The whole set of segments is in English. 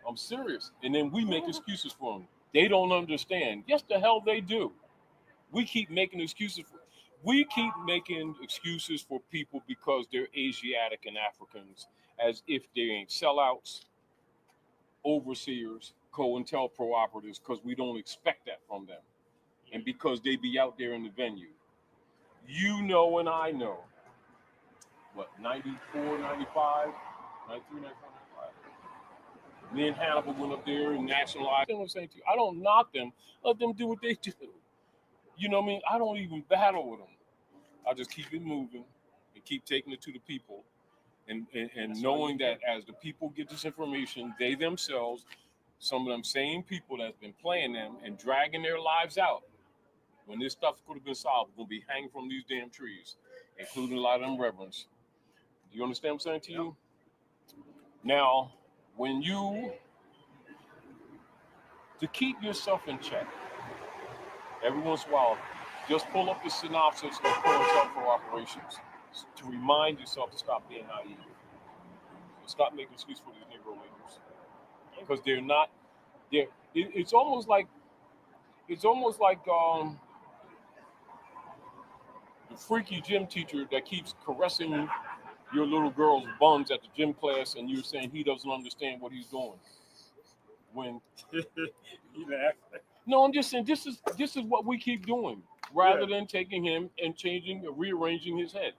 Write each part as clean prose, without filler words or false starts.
I'm serious. And then we make excuses for them. They don't understand. Yes, the hell they do. We keep making excuses for people because they're Asiatic and Africans, as if they ain't sellouts, overseers, COINTELPRO operatives, because we don't expect that from them. And because they be out there in the venue. You know and I know. What, 94, 95, 93, 94, 95? Me and Hannibal went up there and nationalized. You know what I'm saying to you? I don't knock them. Let them do what they do. You know what I mean? I don't even battle with them. I just keep it moving and keep taking it to the people. And knowing that as the people get this information, they themselves, some of them same people that's been playing them and dragging their lives out, when this stuff could have been solved, we're going to be hanging from these damn trees, including a lot of them reverends. Do you understand what I'm saying to you? Now, to keep yourself in check, every once in a while, just pull up the synopsis of COINTELPRO operations to remind yourself to stop being naive. Stop making excuses for these Negro leaders. Because they're not, it's almost like the freaky gym teacher that keeps caressing your little girl's buns at the gym class, and you're saying he doesn't understand what he's doing. When no, I'm just saying this is what we keep doing, rather than taking him and rearranging his head.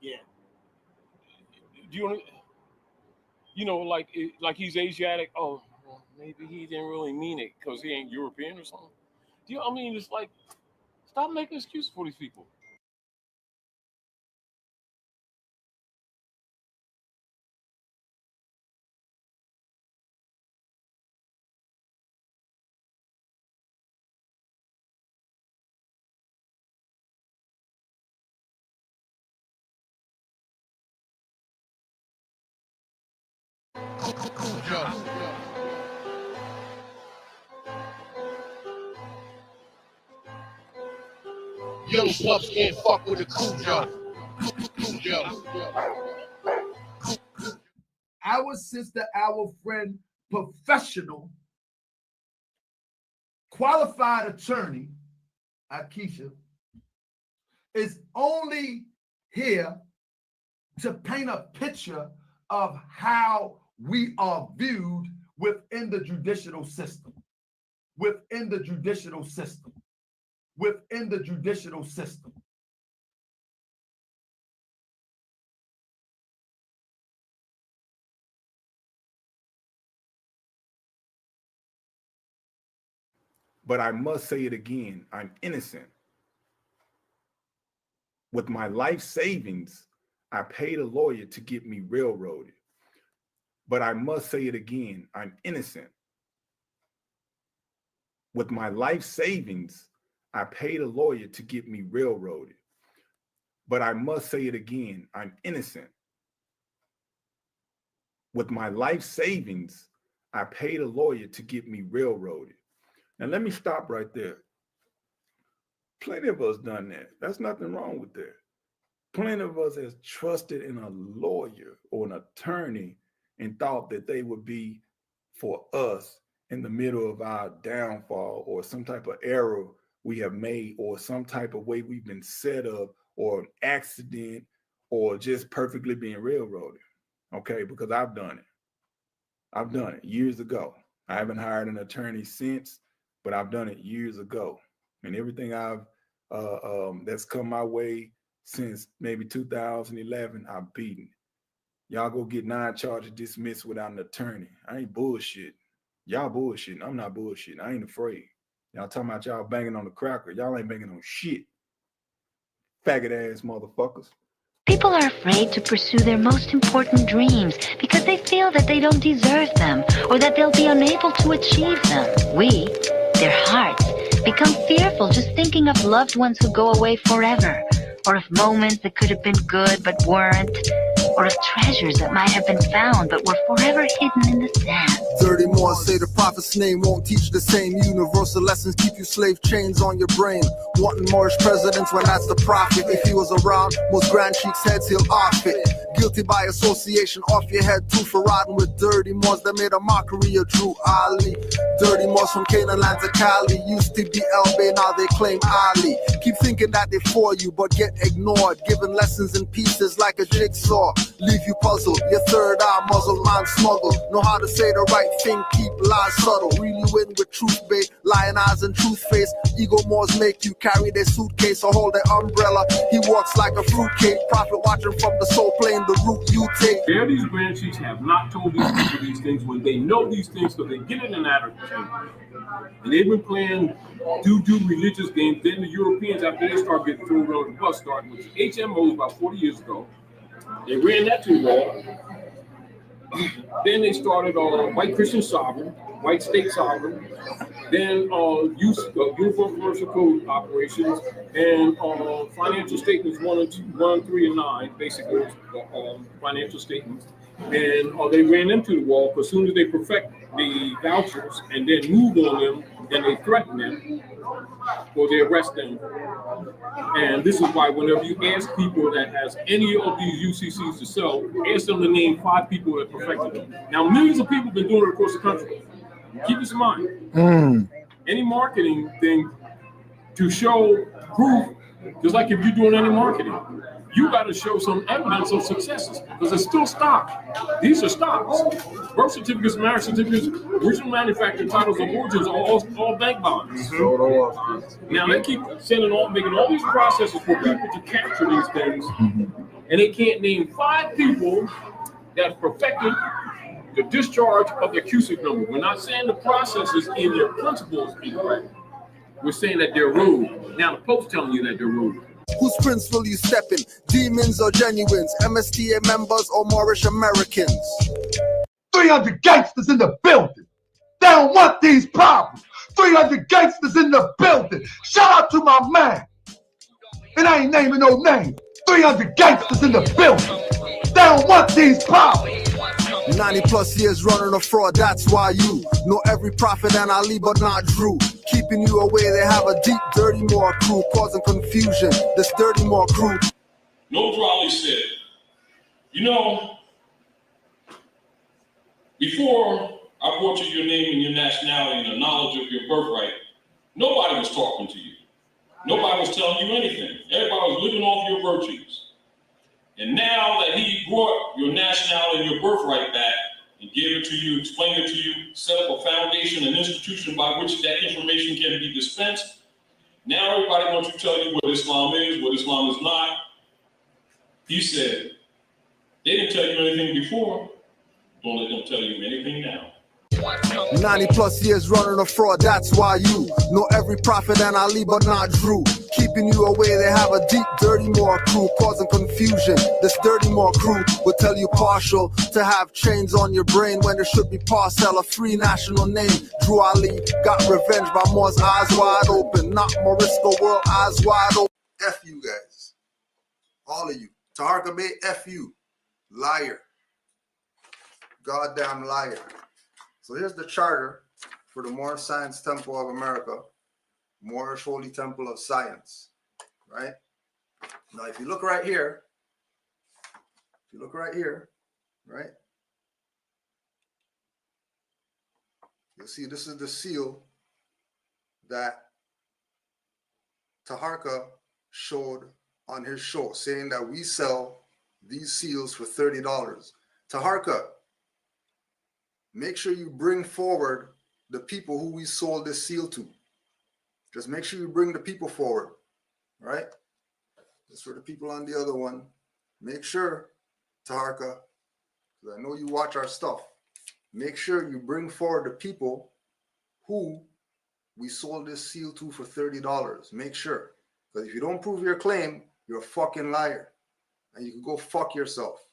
Yeah. Do you know, like he's Asiatic? Oh, well, maybe he didn't really mean it because he ain't European or something. Do you know what I mean? It's like, stop making excuses for these people. Young pups can't fuck with a Cujo. Our sister, our friend, professional, qualified attorney, Akeisha, is only here to paint a picture of how we are viewed within the judicial system. Within the judicial system. Within the judicial system. But I must say it again, I'm innocent. With my life savings, I paid a lawyer to get me railroaded. But I must say it again, I'm innocent. With my life savings, I paid a lawyer to get me railroaded. But I must say it again, I'm innocent. With my life savings, I paid a lawyer to get me railroaded. Now let me stop right there. Plenty of us done that. That's nothing wrong with that. Plenty of us has trusted in a lawyer or an attorney and thought that they would be for us in the middle of our downfall or some type of error we have made or some type of way we've been set up or an accident or just perfectly being railroaded. Okay, because I've done it. I've done it years ago. I haven't hired an attorney since, but I've done it years ago. And everything I've that's come my way since maybe 2011, I've beaten. Y'all go get 9 charges dismissed without an attorney. I ain't bullshit. Y'all bullshitting. I'm not bullshitting. I ain't afraid. Y'all talking about y'all banging on the cracker. Y'all ain't banging on shit. Faggot ass motherfuckers. People are afraid to pursue their most important dreams because they feel that they don't deserve them or that they'll be unable to achieve them. We, their hearts, become fearful just thinking of loved ones who go away forever, or of moments that could have been good but weren't, or of treasures that might have been found but were forever hidden in the sand. 30 more say the prophet's name won't teach the same universal lessons, keep you slave chains on your brain. Wanting Moorish presidents when that's the prophet. If he was around, most grand cheeks' heads he'll off it. Guilty by association, off your head too, for riding with dirty Moors that made a mockery of Drew Ali. Dirty Moors from Canaanland to Cali, used to be LB, now they claim Ali. Keep thinking that they for you, but get ignored, given lessons in pieces like a jigsaw. Leave you puzzled, your third eye muzzled, mind smuggled. Know how to say the right thing, keep lies subtle. Really win with truth bait, lying eyes and truth face. Ego Moors make you carry their suitcase or hold their umbrella. He walks like a fruitcake, prophet watching from the soul plane, the route you take. There, these grand chiefs have not told these people these things when they know these things, because they get in an attitude. And they've been playing do religious games. Then the Europeans, after they start getting thrown on the bus, started with HMOs about 40 years ago. They ran that to the wall. Then they started white Christian sovereign, white state sovereign, then uniform commercial code operations, and financial statements 1 and 2, 1, 3, and 9, basically financial statements. And they ran them to the wall, because as soon as they perfect the vouchers and then move on them, then they threaten them or they arrest them. And this is why whenever you ask people that has any of these UCCs to sell, ask them to name 5 people that perfected them. Now, millions of people have been doing it across the country. Keep this in mind. Any marketing thing to show proof, just like if you're doing any marketing, you got to show some evidence of successes, because it's still stock. These are stocks. Birth certificates, marriage certificates, original manufacturing titles of origins are all bank bonds. Now they keep making all these processes for people to capture these things, and they can't name 5 people that perfected the discharge of their QSIC number. We're not saying the processes in their principles is incorrect. We're saying that they're rude. Now the Pope's telling you that they're rude. Whose prince will you step in? Demons or genuines? MSTA members or Moorish Americans? 300 gangsters in the building. They don't want these problems. 300 gangsters in the building. Shout out to my man. And I ain't naming no name. 300 gangsters in the building. They don't want these problems. 90 plus years running a fraud, that's why you know every prophet and Ali, but not Drew. Keeping you away, they have a deep, dirty Moor crew, causing confusion. This dirty Moor crew. No Raleigh said, you know, before I brought you your name and your nationality and the knowledge of your birthright, nobody was talking to you. Nobody was telling you anything. Everybody was living off your virtues. And now that he brought your nationality and your birthright back and gave it to you, explained it to you, set up a foundation, an institution by which that information can be dispensed, now everybody wants to tell you what Islam is, what Islam is not. He said, they didn't tell you anything before, don't let them tell you anything now. 90 plus years running a fraud, that's why you know every prophet and Ali, but not Drew. Keeping you away, they have a deep, dirty Moor crew, causing confusion. This dirty Moor crew will tell you partial to have chains on your brain when there should be parcel, a free national name. Drew Ali got revenge by Moors, eyes wide open, not Morisco world, eyes wide open. F you guys, all of you. Taharka Bey, F you, liar, goddamn liar. So here's the charter for the Moorish Science Temple of America, Moorish Holy Temple of Science, right? Now, if you look right here, right? You'll see this is the seal that Taharka showed on his show, saying that we sell these seals for $30. Taharka, make sure you bring forward the people who we sold this seal to. Just make sure you bring the people forward, right? That's for the people on the other one. Make sure, Taharka, because I know you watch our stuff, make sure you bring forward the people who we sold this seal to for $30. Make sure. Because if you don't prove your claim, you're a fucking liar. And you can go fuck yourself.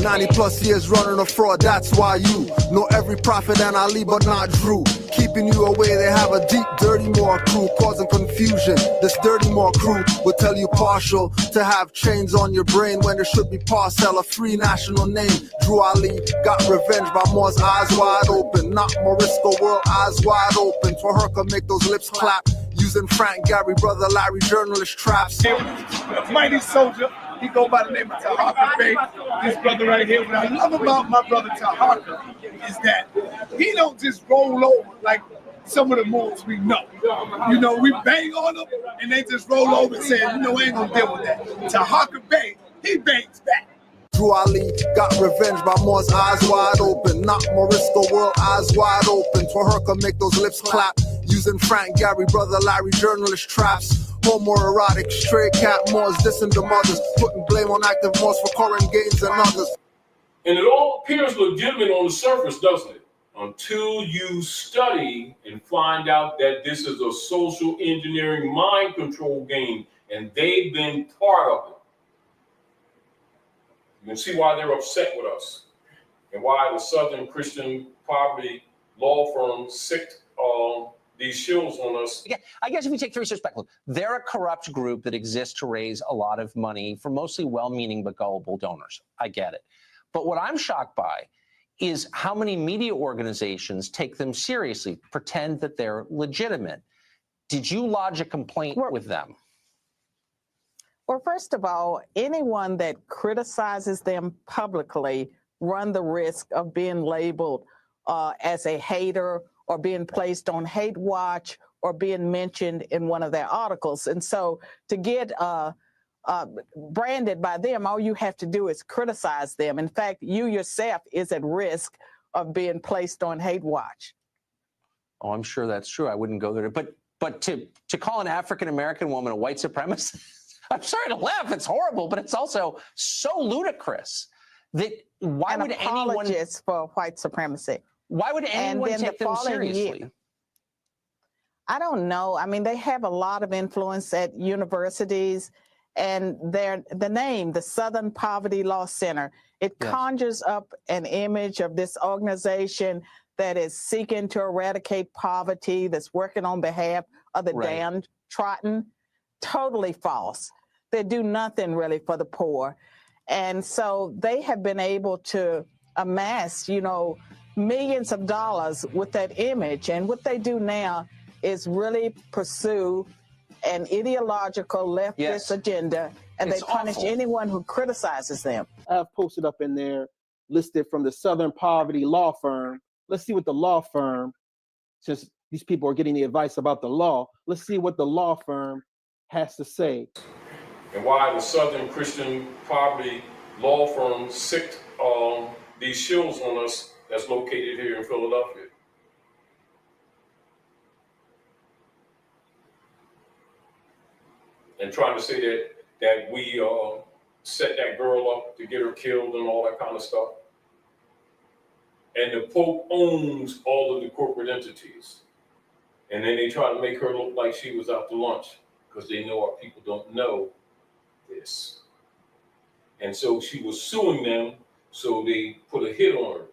90 plus years running a fraud, that's why you know every prophet and Ali, but not Drew. Keeping you away, they have a deep, dirty Moor crew, causing confusion. This dirty Moor crew will tell you partial to have chains on your brain when there should be parcel, a free national name. Drew Ali got revenge by Moors, eyes wide open, not Morisco world, eyes wide open. For her can make those lips clap, using Frank Gary, Brother Larry, journalist traps. Mighty soldier, He go by the name of Tahaka Bay. This brother right here. What I love about my brother Tahaka is that he don't just roll over like some of the Moors we know. You know, we bang on them and they just roll over and say, you know, I ain't gonna deal with that. Tahaka Bay, he bangs back. Drew Ali got revenge by Moore's eyes wide open. Not Morisco world eyes wide open. Twaherka make those lips clap. Using Frank Gary, brother Larry, journalist traps. Homoerotic, stray cat Moors dissing the mothers. Putting blame on active Moors for current gains and others. And it all appears legitimate on the surface, doesn't it? Until you study and find out that this is a social engineering mind control game and they've been part of it. You can see why they're upset with us and why the Southern Christian Poverty Law Firm sicked these shills on us. Yeah, I guess if we take the research back, look, they're a corrupt group that exists to raise a lot of money for mostly well-meaning but gullible donors. I get it. But what I'm shocked by is how many media organizations take them seriously, pretend that they're legitimate. Did you lodge a complaint with them? Well, first of all, anyone that criticizes them publicly run the risk of being labeled as a hater or being placed on hate watch or being mentioned in one of their articles. And so to get branded by them, all you have to do is criticize them. In fact, you yourself is at risk of being placed on hate watch. Oh, I'm sure that's true. I wouldn't go there. But to call an African-American woman a white supremacist, I'm sorry to laugh, it's horrible, but it's also so ludicrous that why would anyone... apologist for white supremacy. Why would anyone take them seriously? I don't know. I mean, they have a lot of influence at universities, and the name, the Southern Poverty Law Center, it conjures up an image of this organization that is seeking to eradicate poverty, that's working on behalf of the downtrodden. Totally false. They do nothing really for the poor. And so they have been able to amass, you know, millions of dollars with that image. And what they do now is really pursue an ideological leftist agenda, and they punish anyone who criticizes them. I have posted up in there, listed from the Southern Poverty Law Firm. Let's see what the law firm, since these people are getting the advice about the law, let's see what the law firm has to say. And why the Southern Christian Poverty Law Firm sicked these shills on us that's located here in Philadelphia. And trying to say that we set that girl up to get her killed and all that kind of stuff. And the Pope owns all of the corporate entities. And then they try to make her look like she was out to lunch because they know our people don't know this. And so she was suing them, so they put a hit on her.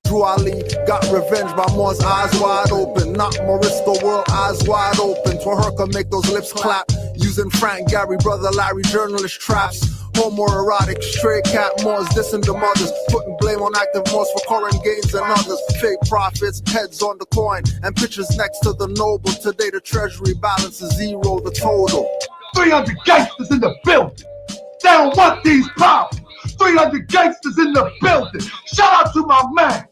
Drew Ali got revenge by Moore's eyes wide open. Not Morisco world eyes wide open. Twaherka make those lips clap. Using Frank Gary, brother Larry, journalist traps. Homoerotic, stray cat Moors dissing the mothers. Putting blame on active Moors for current gains and others. Fake profits, heads on the coin, and pictures next to the noble. Today the treasury balance is zero, the total. 300 gangsters in the building. They don't want these problems. 300 gangsters in the building. Shout out to my man.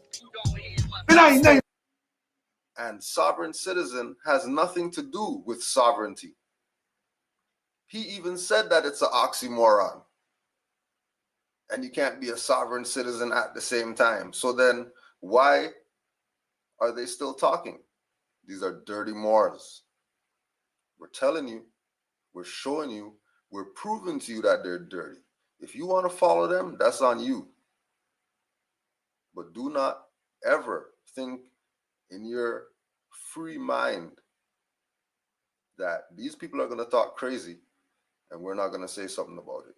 It ain't named. And sovereign citizen has nothing to do with sovereignty. He even said that it's an oxymoron. And you can't be a sovereign citizen at the same time. So then why are they still talking? These are dirty Moors. We're telling you, we're showing you, we're proving to you that they're dirty. If you want to follow them, that's on you. But do not ever think in your free mind that these people are going to talk crazy and we're not going to say something about it.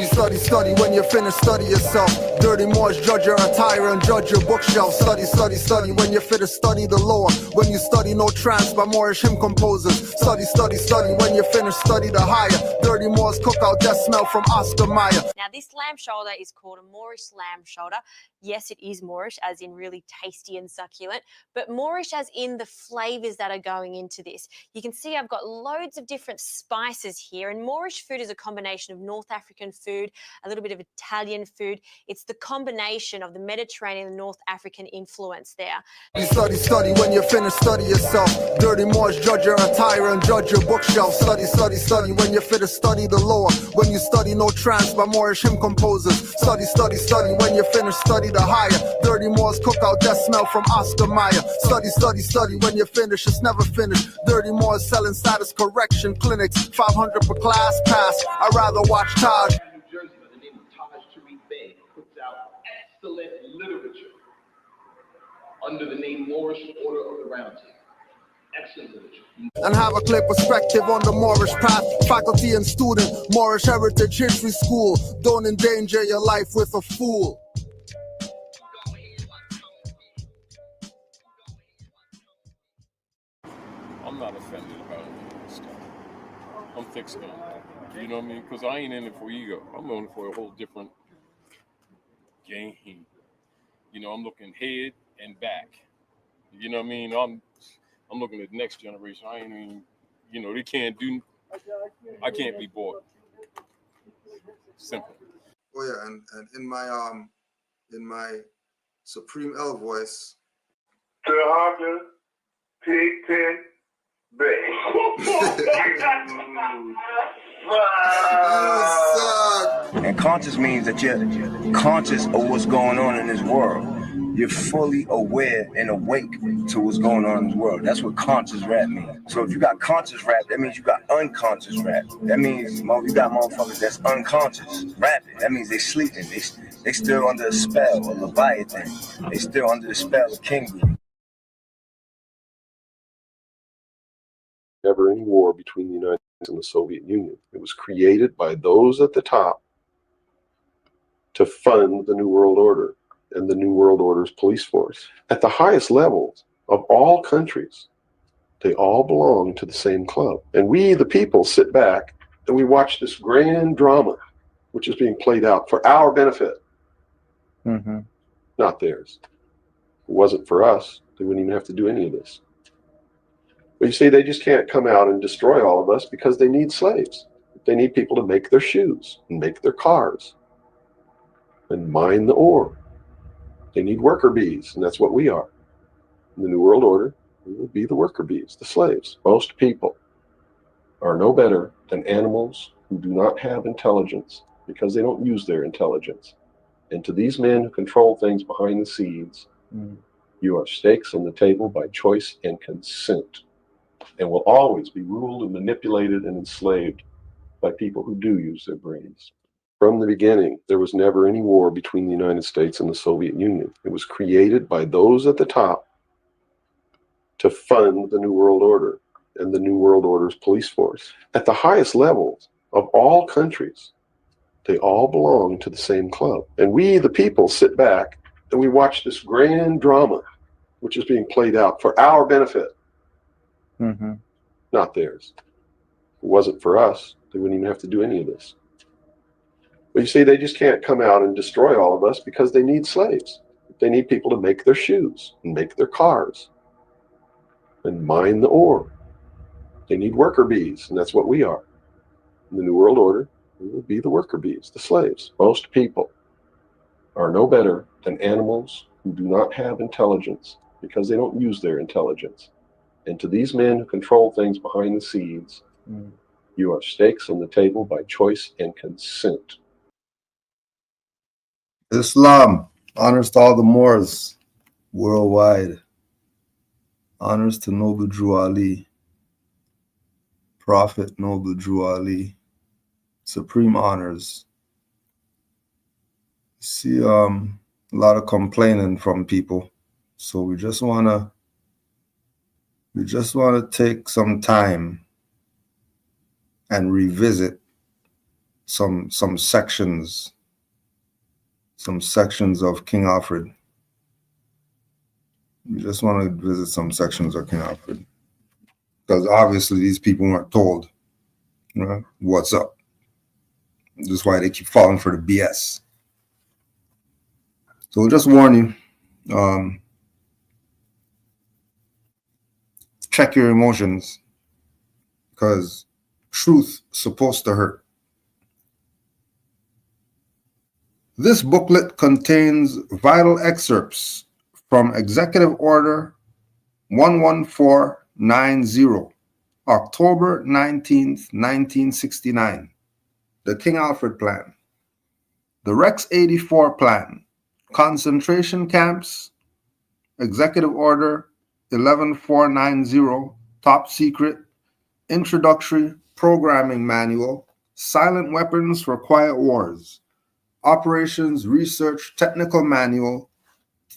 Study, study, when you finish, study yourself. Dirty Moors, judge your attire and judge your bookshelf. Study, study, study, when you finish, study the Lord. When you study no trance by Moorish hymn composers. Study, study, study, when you finish, study the higher. Dirty Moors cookout, death smell from Oscar Mayer. Now, this lamb shoulder is called a Moorish lamb shoulder. Yes, it is Moorish, as in really tasty and succulent, but Moorish as in the flavors that are going into this. You can see I've got loads of different spices here, and Moorish food is a combination of North African food, a little bit of Italian food. It's the combination of the Mediterranean and North African influence there. Study, study, when you finish, study yourself. Dirty Moors, judge your attire and judge your bookshelf. Study, study, study, when you finish, study the Lord. When you study no trance by Moorish hymn composers. Study, study, study, when you finish, study the higher. Dirty Moors cookout, death smell from Oscar Mayer. Study, study, study, when you finish, it's never finished. Dirty Moors selling status correction clinics. 500 per class pass, I'd rather watch Taj. Excellent literature under the name Moorish Order of the Round Table. Excellent literature. And have a clear perspective on the Moorish path. Faculty and student, Moorish Heritage History School. Don't endanger your life with a fool. I'm not offended about any of this stuff. I'm thick skinned. You know what I mean? Because I ain't in it for ego. I'm in it for a whole different game. You know, I'm looking head and back. You know what I mean? I'm looking at the next generation. I ain't even, you know, they can't do. I can't be bored. Simple. Oh yeah, and in my Supreme L voice. To Hunter, Pig Pen, And conscious means that you're conscious of what's going on in this world. You're fully aware and awake to what's going on in this world. That's what conscious rap means. So if you got conscious rap, that means you got unconscious rap. That means you got motherfuckers that's unconscious rapping. That means they sleeping. They still under the spell of Leviathan. They still under the spell of King. Never any war between the United States and the Soviet Union. It was created by those at the top to fund the New World Order and the New World Order's police force. At the highest levels of all countries, they all belong to the same club. And we, the people, sit back and we watch this grand drama, which is being played out for our benefit, not theirs. If it wasn't for us, they wouldn't even have to do any of this. But you see, they just can't come out and destroy all of us because they need slaves. They need people to make their shoes and make their cars and mine the ore. They need worker bees, and that's what we are. In the New World Order, we will be the worker bees, the slaves. Most people are no better than animals who do not have intelligence because they don't use their intelligence. And to these men who control things behind the scenes, you are stakes on the table by choice and consent, and will always be ruled and manipulated and enslaved by people who do use their brains. From the beginning, there was never any war between the United States and the Soviet Union. It was created by those at the top to fund the New World Order and the New World Order's police force. At the highest levels of all countries, they all belong to the same club. And we, the people, sit back and we watch this grand drama, which is being played out for our benefit, not theirs. If it wasn't for us, they wouldn't even have to do any of this. But you see, they just can't come out and destroy all of us because they need slaves. They need people to make their shoes and make their cars and mine the ore. They need worker bees, and that's what we are. In the New World Order, we will be the worker bees, the slaves. Most people are no better than animals who do not have intelligence because they don't use their intelligence. And to these men who control things behind the scenes, you are stakes on the table by choice and consent. Islam, honors to all the Moors worldwide. Honors to Noble Drew Ali, Prophet Noble Drew Ali. Supreme honors. See, a lot of complaining from people. So we just wanna take some time and revisit some sections of King Alfred. You just want to visit some sections of King Alfred, because obviously these people weren't told, you know, what's up. That's why they keep falling for the BS. So we'll just warn you, check your emotions, because truth is supposed to hurt. This booklet contains vital excerpts from Executive Order 11490, October 19th, 1969, the King Alfred Plan, the Rex 84 Plan, concentration camps, Executive Order 11490, top secret, introductory programming manual, silent weapons for quiet wars, Operations Research Technical Manual,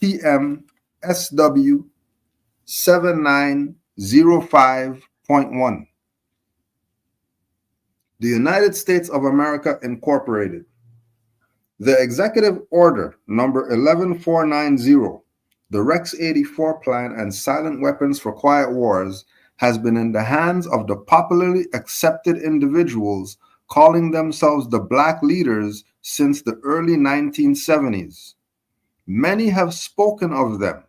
TM SW 7905.1. The United States of America Incorporated. The Executive Order number 11490, the Rex 84 Plan and Silent Weapons for Quiet Wars, has been in the hands of the popularly accepted individuals calling themselves the Black leaders since the early 1970s. Many have spoken of them,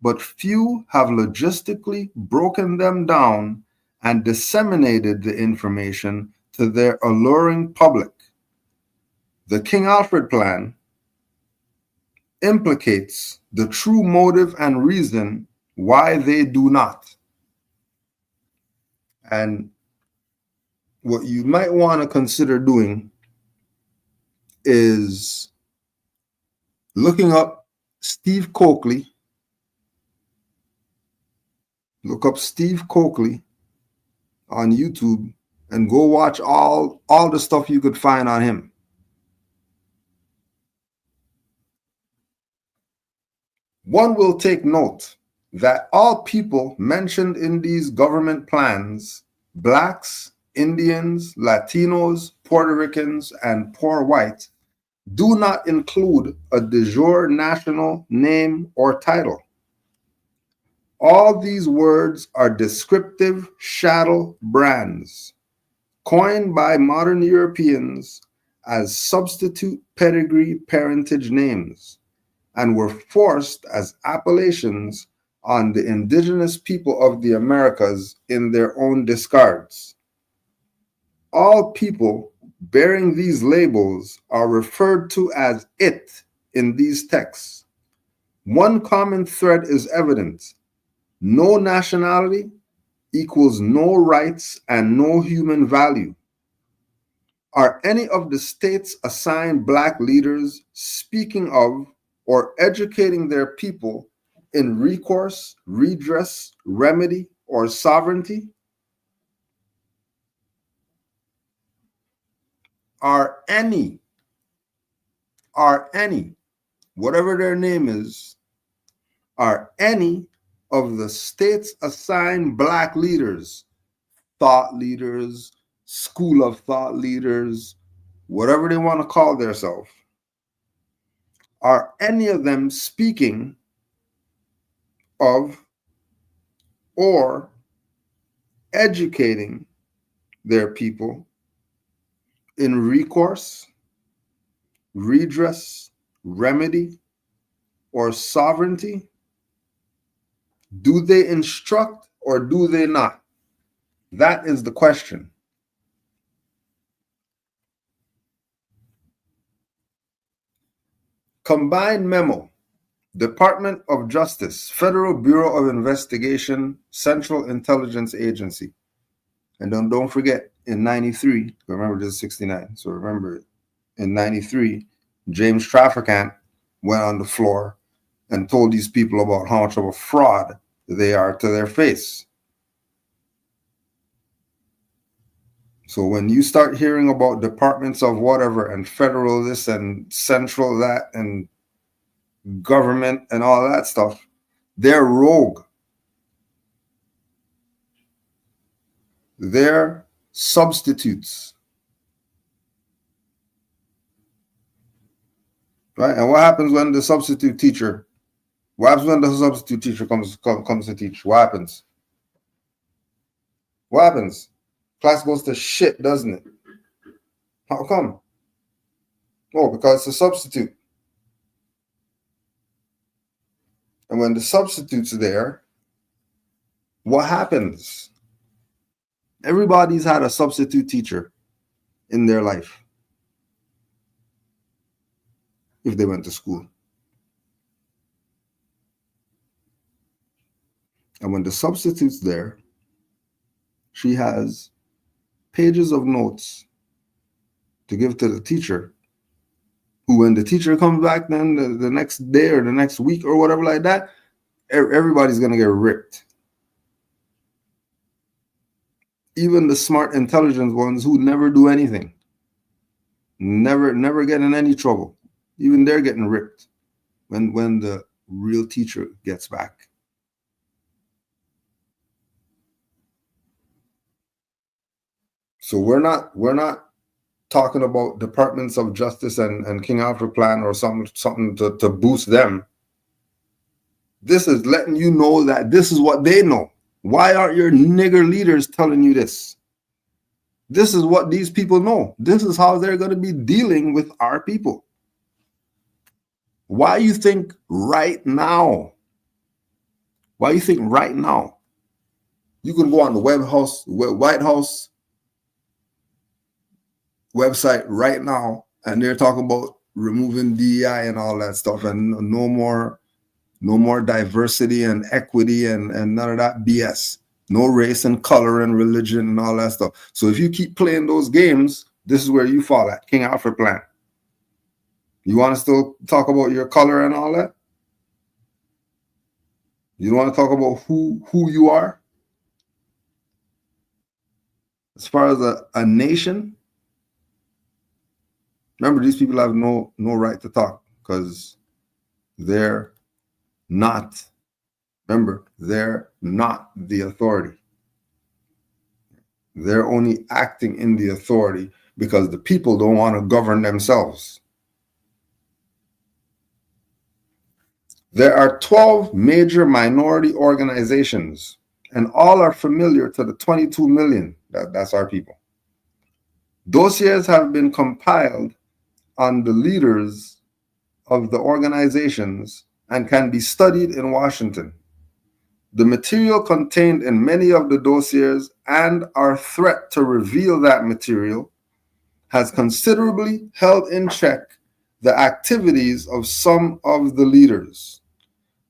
but few have logistically broken them down and disseminated the information to their alluring public. The King Alfred Plan implicates the true motive and reason why they do not. And what you might want to consider doing is looking up Steve Coakley. Look up Steve Coakley on YouTube and go watch all the stuff you could find on him. One will take note that all people mentioned in these government plans, Blacks, Indians, Latinos, Puerto Ricans, and poor whites, do not include a de jure national name or title. All these words are descriptive chattel brands, coined by modern Europeans as substitute pedigree parentage names, and were forced as appellations on the indigenous people of the Americas in their own discards. All people bearing these labels are referred to as it in these texts. One common thread is evident: no nationality equals no rights and no human value. Are any of the states assigned Black leaders speaking of or educating their people in recourse, redress, remedy, or sovereignty? Are any, whatever their name is, are any of the states assigned Black leaders, thought leaders, school of thought leaders, whatever they want to call themselves, are any of them speaking of or educating their people in recourse, redress, remedy, or sovereignty? Do they instruct or do they not? That is the question. Combined memo, Department of Justice, Federal Bureau of Investigation, Central Intelligence Agency. And don't forget, in 93, remember this is 69, so remember it. In 93, James Traficant went on the floor and told these people about how much of a fraud they are to their face. So when you start hearing about departments of whatever and federal this and central that and government and all that stuff, they're rogue. They're substitutes. right? And what happens when the substitute teacher? What happens when the substitute teacher comes to teach? What happens? What happens? Class goes to shit, doesn't it? How come? Oh, because it's a substitute. And when the substitute's there, what happens? Everybody's had a substitute teacher in their life if they went to school. And when the substitute's there, she has pages of notes to give to the teacher, who, when the teacher comes back then the next day or the next week or whatever like that, everybody's going to get ripped. Even the smart, intelligent ones who never do anything, never get in any trouble, even they're getting ripped when the real teacher gets back. So we're not talking about departments of justice and King Alfred Plan or something to boost them. This is letting you know that this is what they know. Why aren't your nigger leaders telling you this? This is what these people know. This is how they're going to be dealing with our people. Why you think right now? Why you think right now? You can go on the White House website right now, and they're talking about removing DEI and all that stuff, and no more diversity and equity and none of that BS. No race and color and religion and all that stuff. So if you keep playing those games, this is where you fall at. King Alfred Plan. You want to still talk about your color and all that? You don't want to talk about who you are? As far as a nation, remember, these people have no right to talk because they're not. Remember, they're not the authority. They're only acting in the authority because the people don't want to govern themselves. There are 12 major minority organizations, and all are familiar to the 22 million. That's our people. Dossiers have been compiled on the leaders of the organizations and can be studied in Washington. The material contained in many of the dossiers and our threat to reveal that material has considerably held in check the activities of some of the leaders.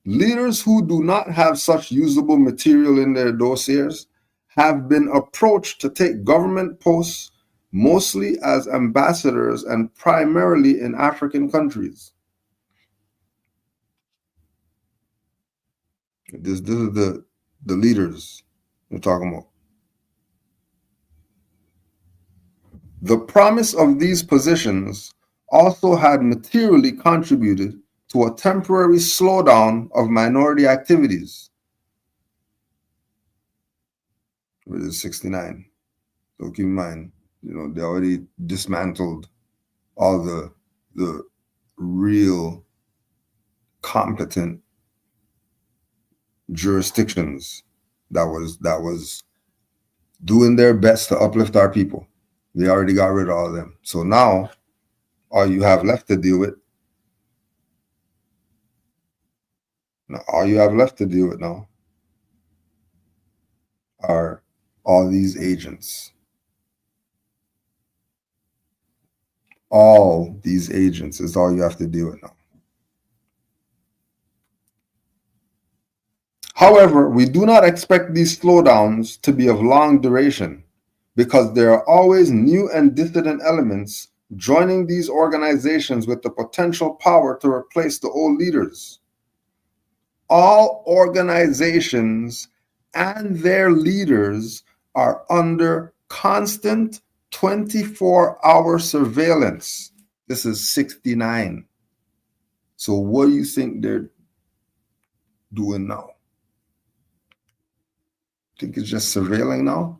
Leaders who do not have such usable material in their dossiers have been approached to take government posts, mostly as ambassadors and primarily in African countries. This is the leaders we're talking about. The promise of these positions also had materially contributed to a temporary slowdown of minority activities. It is 69. So keep in mind, they already dismantled all the real competent jurisdictions that was doing their best to uplift our people. They already got rid of all of them. So now all you have left to deal with now are all these agents. All these agents is all you have to deal with now. However, we do not expect these slowdowns to be of long duration because there are always new and dissident elements joining these organizations with the potential power to replace the old leaders. All organizations and their leaders are under constant 24-hour surveillance. This is 69. So what do you think they're doing now? Think it's just surveilling now?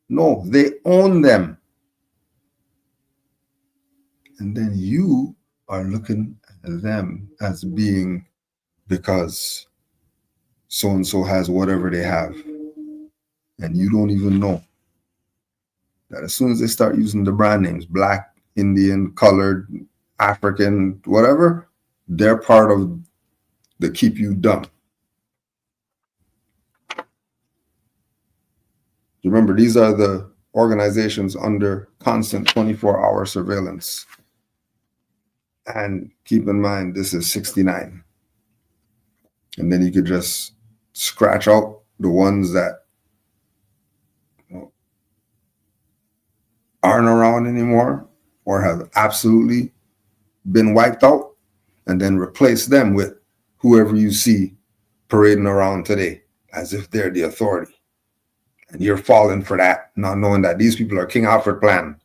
No, they own them. And then you are looking at them as being because so-and-so has whatever they have. And you don't even know that as soon as they start using the brand names, Black, Indian, colored, African, whatever, they're part of the keep you dumb. Remember, these are the organizations under constant 24-hour surveillance. And keep in mind, this is 69. And then you could just scratch out the ones that aren't around anymore or have absolutely been wiped out, and then replace them with whoever you see parading around today as if they're the authority. And you're falling for that, not knowing that these people are King Alfred Plan,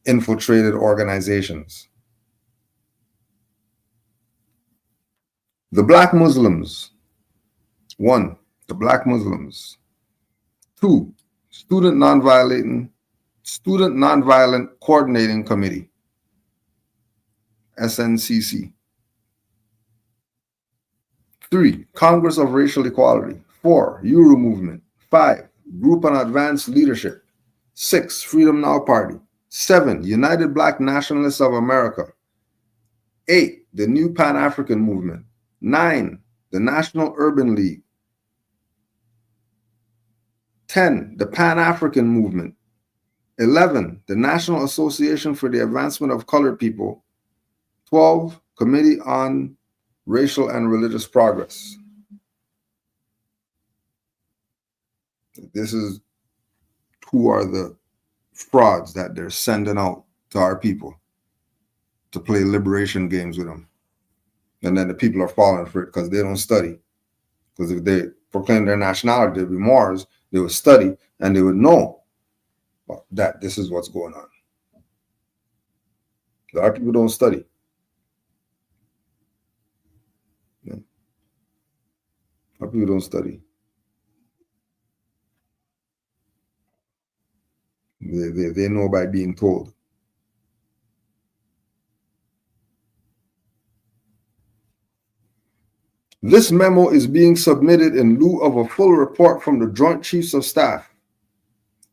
infiltrated organizations. The Black Muslims. 1, the Black Muslims. 2, Student Nonviolent Coordinating Committee, SNCC. 3, Congress of Racial Equality. 4, Euro Movement. 5, Group on Advanced Leadership. 6, Freedom Now Party. 7, United Black Nationalists of America. 8, the New Pan-African Movement. 9, the National Urban League. 10, the Pan-African Movement. 11, the National Association for the Advancement of Colored People. 12, Committee on Racial and Religious Progress. This is who are the frauds that they're sending out to our people to play liberation games with them. And then the people are falling for it because they don't study. Because if they proclaim their nationality, they'd be Moors, they would study and they would know that this is what's going on. Our people don't study. Yeah. Our people don't study. They know by being told. This memo is being submitted in lieu of a full report from the Joint Chiefs of Staff.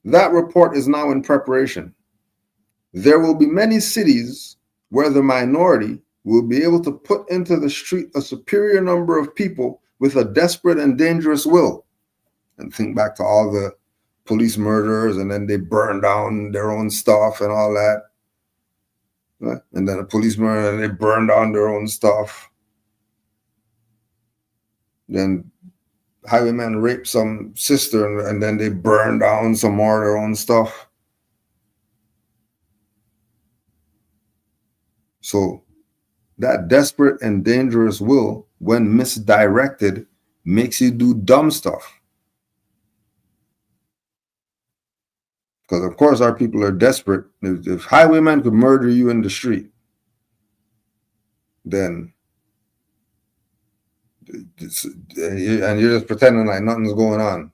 That report is now in preparation. There will be many cities where the minority will be able to put into the street a superior number of people with a desperate and dangerous will. And think back to all the police murderers, and then they burn down their own stuff and all that. Right? And then a police murder, and they burn down their own stuff. Then highwaymen rape some sister, and then they burn down some more of their own stuff. So that desperate and dangerous will, when misdirected, makes you do dumb stuff. Because of course our people are desperate. If highwaymen could murder you in the street, then and you're just pretending like nothing's going on.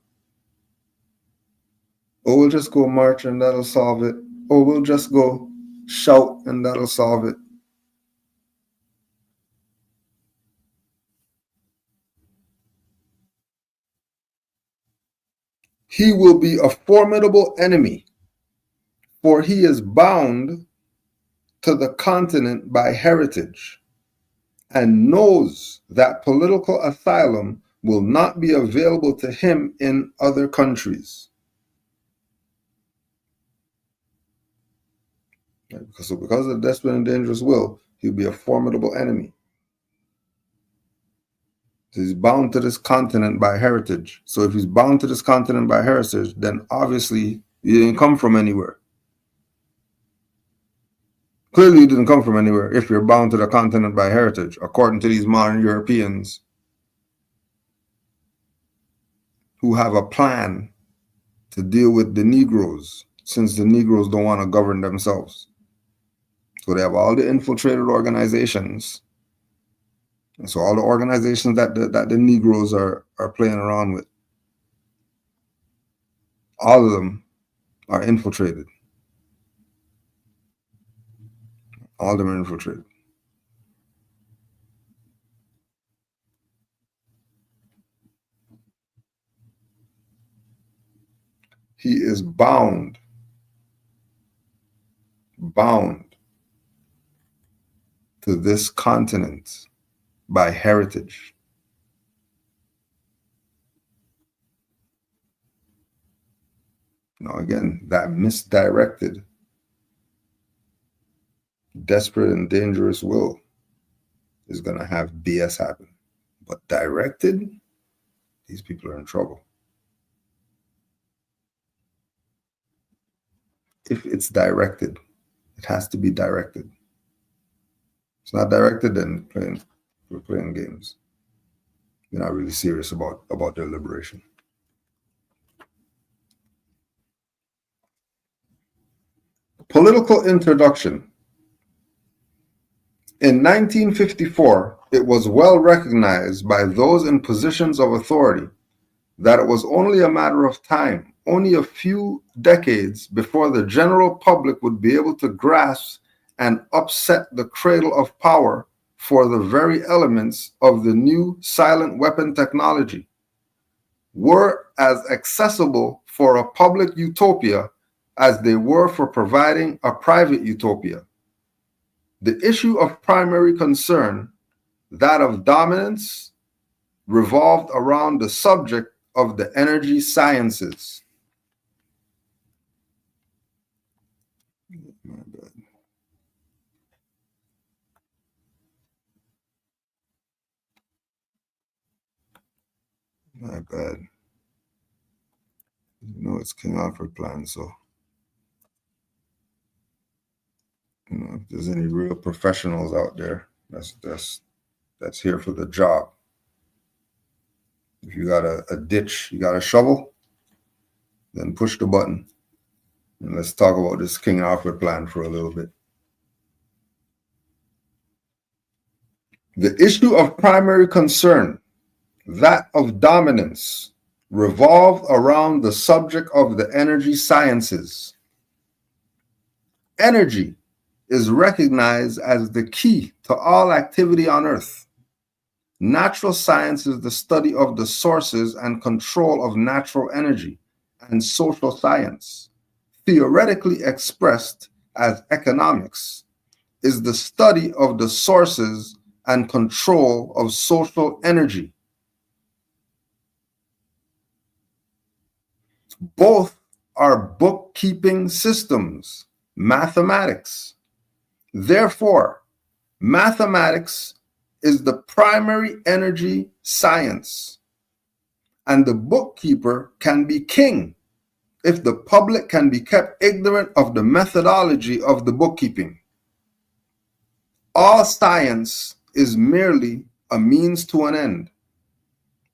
Oh, we'll just go march and that'll solve it. Oh, we'll just go shout and that'll solve it. He will be a formidable enemy, for he is bound to the continent by heritage and knows that political asylum will not be available to him in other countries. So because of the desperate and dangerous will, he'll be a formidable enemy. He's bound to this continent by heritage. So if he's bound to this continent by heritage, then obviously he didn't come from anywhere. Clearly, you didn't come from anywhere if you're bound to the continent by heritage, according to these modern Europeans who have a plan to deal with the Negroes, since the Negroes don't want to govern themselves. So they have all the infiltrated organizations. And so all the organizations that the Negroes are playing around with, all of them are infiltrated. All them are infiltrated. He is bound to this continent by heritage. Now, again, that misdirected, desperate, and dangerous will is going to have BS happen. But directed, these people are in trouble. If it's directed, it has to be directed. It's not directed, then we're playing games. They're not really serious about their liberation. Political introduction. In 1954, it was well recognized by those in positions of authority that it was only a matter of time, only a few decades, before the general public would be able to grasp and upset the cradle of power for the very elements of the new silent weapon technology were as accessible for a public utopia as they were for providing a private utopia. The issue of primary concern, that of dominance, revolved around the subject of the energy sciences. My bad. You know, it's King Alfred Plan, so you know, if there's any real professionals out there, that's here for the job. If you got a ditch, you got a shovel, then push the button. And let's talk about this King Alfred Plan for a little bit. The issue of primary concern, that of dominance, revolved around the subject of the energy sciences. Energy is recognized as the key to all activity on Earth. Natural science is the study of the sources and control of natural energy, and social science, theoretically expressed as economics, is the study of the sources and control of social energy. Both are bookkeeping systems, mathematics. Therefore, mathematics is the primary energy science, and the bookkeeper can be king if the public can be kept ignorant of the methodology of the bookkeeping. All science is merely a means to an end.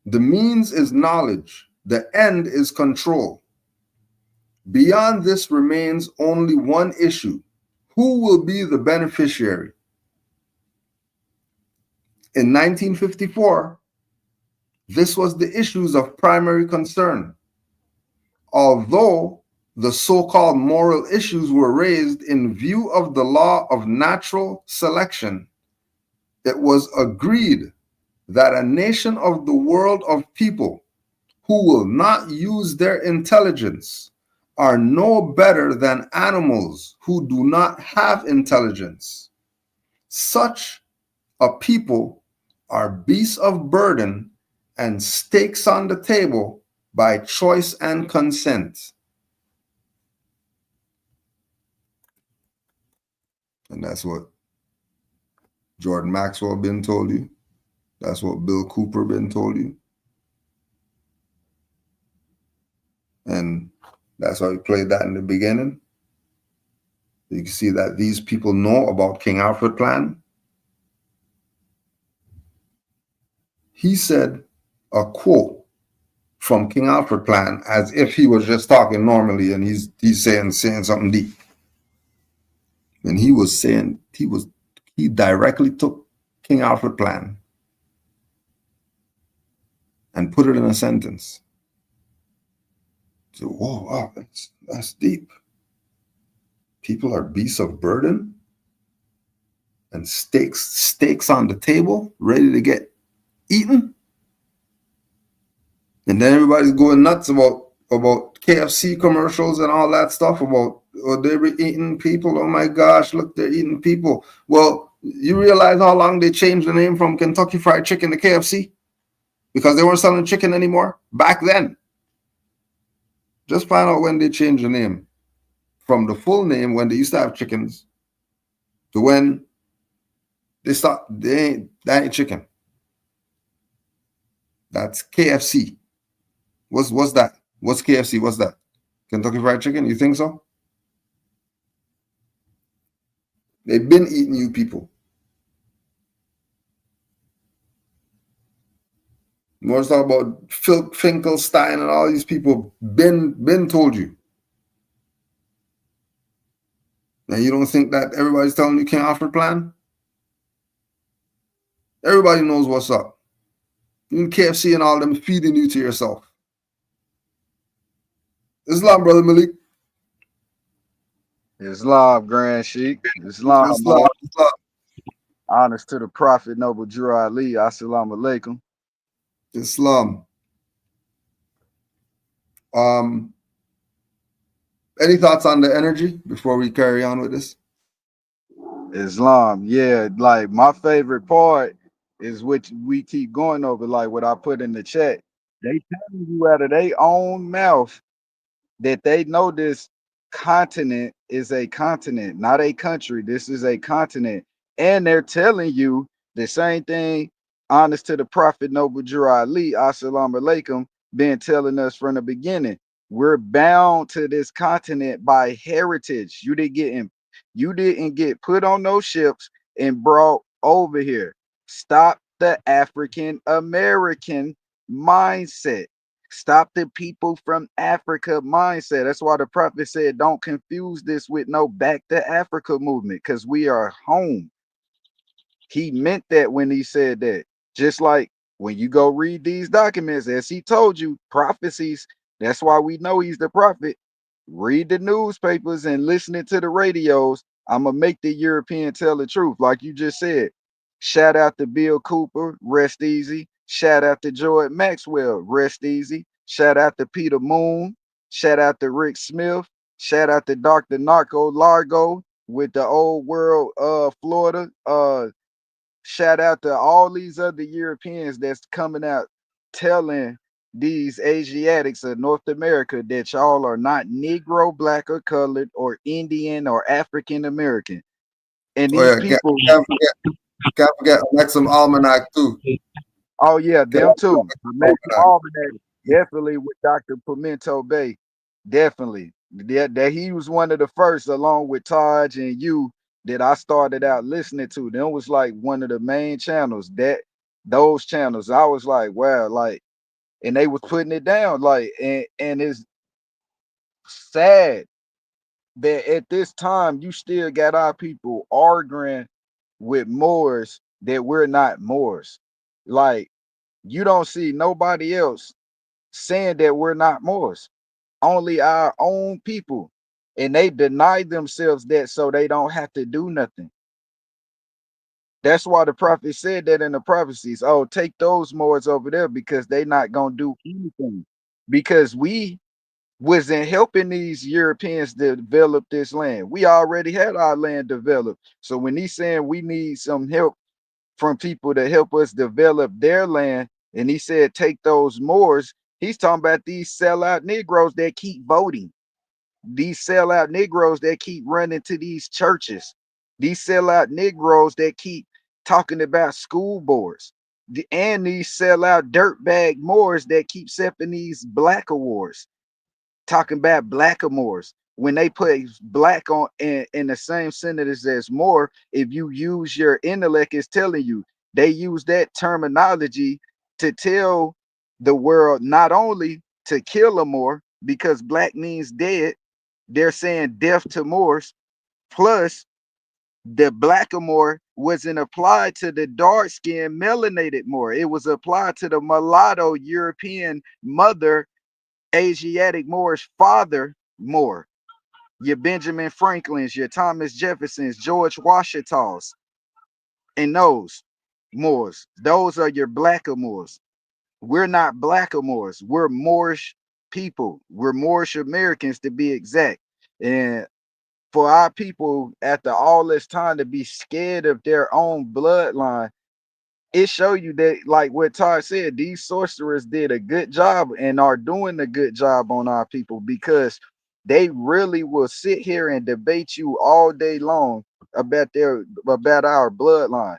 The means is knowledge, the end is control. Beyond this remains only one issue: who will be the beneficiary? In 1954, this was the issues of primary concern. Although the so-called moral issues were raised in view of the law of natural selection, it was agreed that a nation of the world of people who will not use their intelligence are no better than animals who do not have intelligence. Such a people are beasts of burden and stakes on the table by choice and consent. And that's what Jordan Maxwell been told you. That's what Bill Cooper been told you. And that's why we played that in the beginning. You can see that these people know about King Alfred Plan. He said a quote from King Alfred Plan as if he was just talking normally, and he's saying something deep. And he was saying, he directly took King Alfred Plan and put it in a sentence. So, whoa, wow, that's deep. People are beasts of burden. and steaks on the table, ready to get eaten. And then everybody's going nuts about KFC commercials and all that stuff about, oh, they were eating people. Oh my gosh, look, they're eating people. Well, you realize how long they changed the name from Kentucky Fried Chicken to KFC? Because they weren't selling chicken anymore back then. Just find out when they changed the name from the full name when they used to have chickens to when they stopped. That ain't chicken. That's KFC. What's that? What's KFC? What's that? Kentucky Fried Chicken? You think so? They've been eating you people. More talk about Phil Finkelstein and all these people. Ben told you. And you don't think that everybody's telling you King Alfred Plan? Everybody knows what's up. Even KFC and all them feeding you to yourself. Islam, Brother Malik. Islam, Grand Sheik. Islam. Honors to the Prophet Noble Drew Ali. Assalamu alaikum. Islam. Any thoughts on the energy before we carry on with this? Islam, yeah, like my favorite part is what we keep going over, like what I put in the chat. They telling you out of their own mouth that they know this continent is a continent, not a country. This is a continent. And they're telling you the same thing, honest to the Prophet Noble Drew Ali, assalamu alaikum, been telling us from the beginning. We're bound to this continent by heritage. You didn't get put on those ships and brought over here. Stop the African American mindset. Stop the people from Africa mindset. That's why the prophet said, don't confuse this with no back to Africa movement, because we are home. He meant that when he said that. Just like when you go read these documents, as he told you, prophecies, that's why we know he's the prophet. Read the newspapers and listening to the radios. I'm going to make the European tell the truth, like you just said. Shout out to Bill Cooper, rest easy. Shout out to Jordan Maxwell, rest easy. Shout out to Peter Moon. Shout out to Rick Smith. Shout out to Dr. Narco Largo with the old world Florida. Shout out to all these other Europeans that's coming out telling these Asiatics of North America that y'all are not Negro, black, or colored, or Indian, or African American. And these people can't forget Maxim Almanac too. Oh yeah, them too. Almanac, definitely with Dr. Pimento Bay. Definitely. That he was one of the first, along with Taj and you, that I started out listening to. Them was like one of the main channels. Those channels, I was like, wow, like, and they was putting it down, like, and it's sad that at this time you still got our people arguing with Moors that we're not Moors. Like, you don't see nobody else saying that we're not Moors, only our own people. And they deny themselves that so they don't have to do nothing. That's why the prophet said that in the prophecies. Oh, take those Moors over there because they're not going to do anything. Because we wasn't helping these Europeans develop this land. We already had our land developed. So when he's saying we need some help from people to help us develop their land, and he said take those Moors, he's talking about these sellout Negroes that keep voting. These sellout Negroes that keep running to these churches. These sellout Negroes that keep talking about school boards. And these sellout dirtbag Moors that keep accepting these black awards. Talking about blackamoors. When they put black on in the same sentence as Moor, if you use your intellect, it's telling you. They use that terminology to tell the world not only to kill a Moor, because black means dead, they're saying death to Moors, plus the blackamoor wasn't applied to the dark-skinned melanated Moor. It was applied to the mulatto European mother, Asiatic Moorish father Moor. Your Benjamin Franklins, your Thomas Jeffersons, George Washingtons. and those Moors. Those are your blackamoors. We're not blackamoors. We're Moorish people. We're Moorish Americans to be exact. And for our people, after all this time, to be scared of their own bloodline, it show you that, like what Todd said, these sorcerers did a good job and are doing a good job on our people, because they really will sit here and debate you all day long about our bloodline,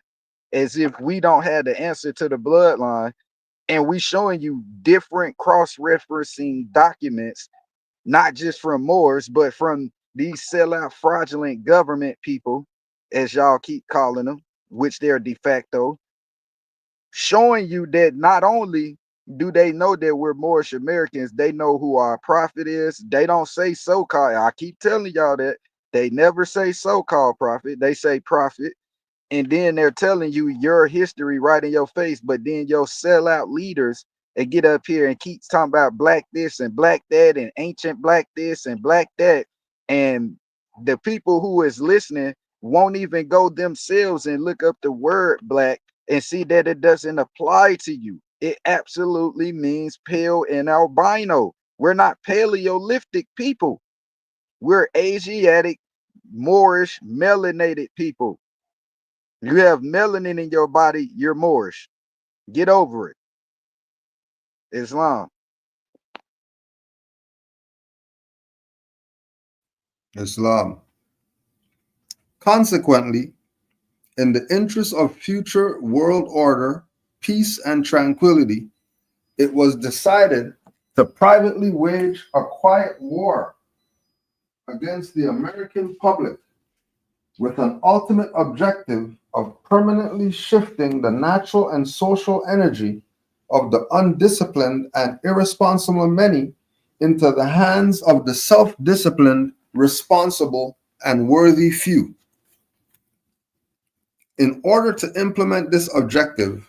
as if we don't have the answer to the bloodline. And we showing you different cross-referencing documents, not just from Moors, but from these sellout fraudulent government people, as y'all keep calling them, which they're de facto, showing you that not only do they know that we're Moorish Americans, they know who our prophet is. They don't say so-called. I keep telling y'all that they never say so-called prophet. They say prophet. And then they're telling you your history right in your face. But then your sellout leaders, they get up here and keep talking about black this and black that and ancient black this and black that. And the people who is listening won't even go themselves and look up the word black and see that it doesn't apply to you. It absolutely means pale and albino. We're not Paleolithic people. We're Asiatic, Moorish, melanated people. You have melanin in your body, you're Moorish. Get over it. Islam. Islam. Consequently, in the interest of future world order, peace, and tranquility, it was decided to privately wage a quiet war against the American public with an ultimate objective of permanently shifting the natural and social energy of the undisciplined and irresponsible many into the hands of the self-disciplined, responsible, and worthy few. In order to implement this objective,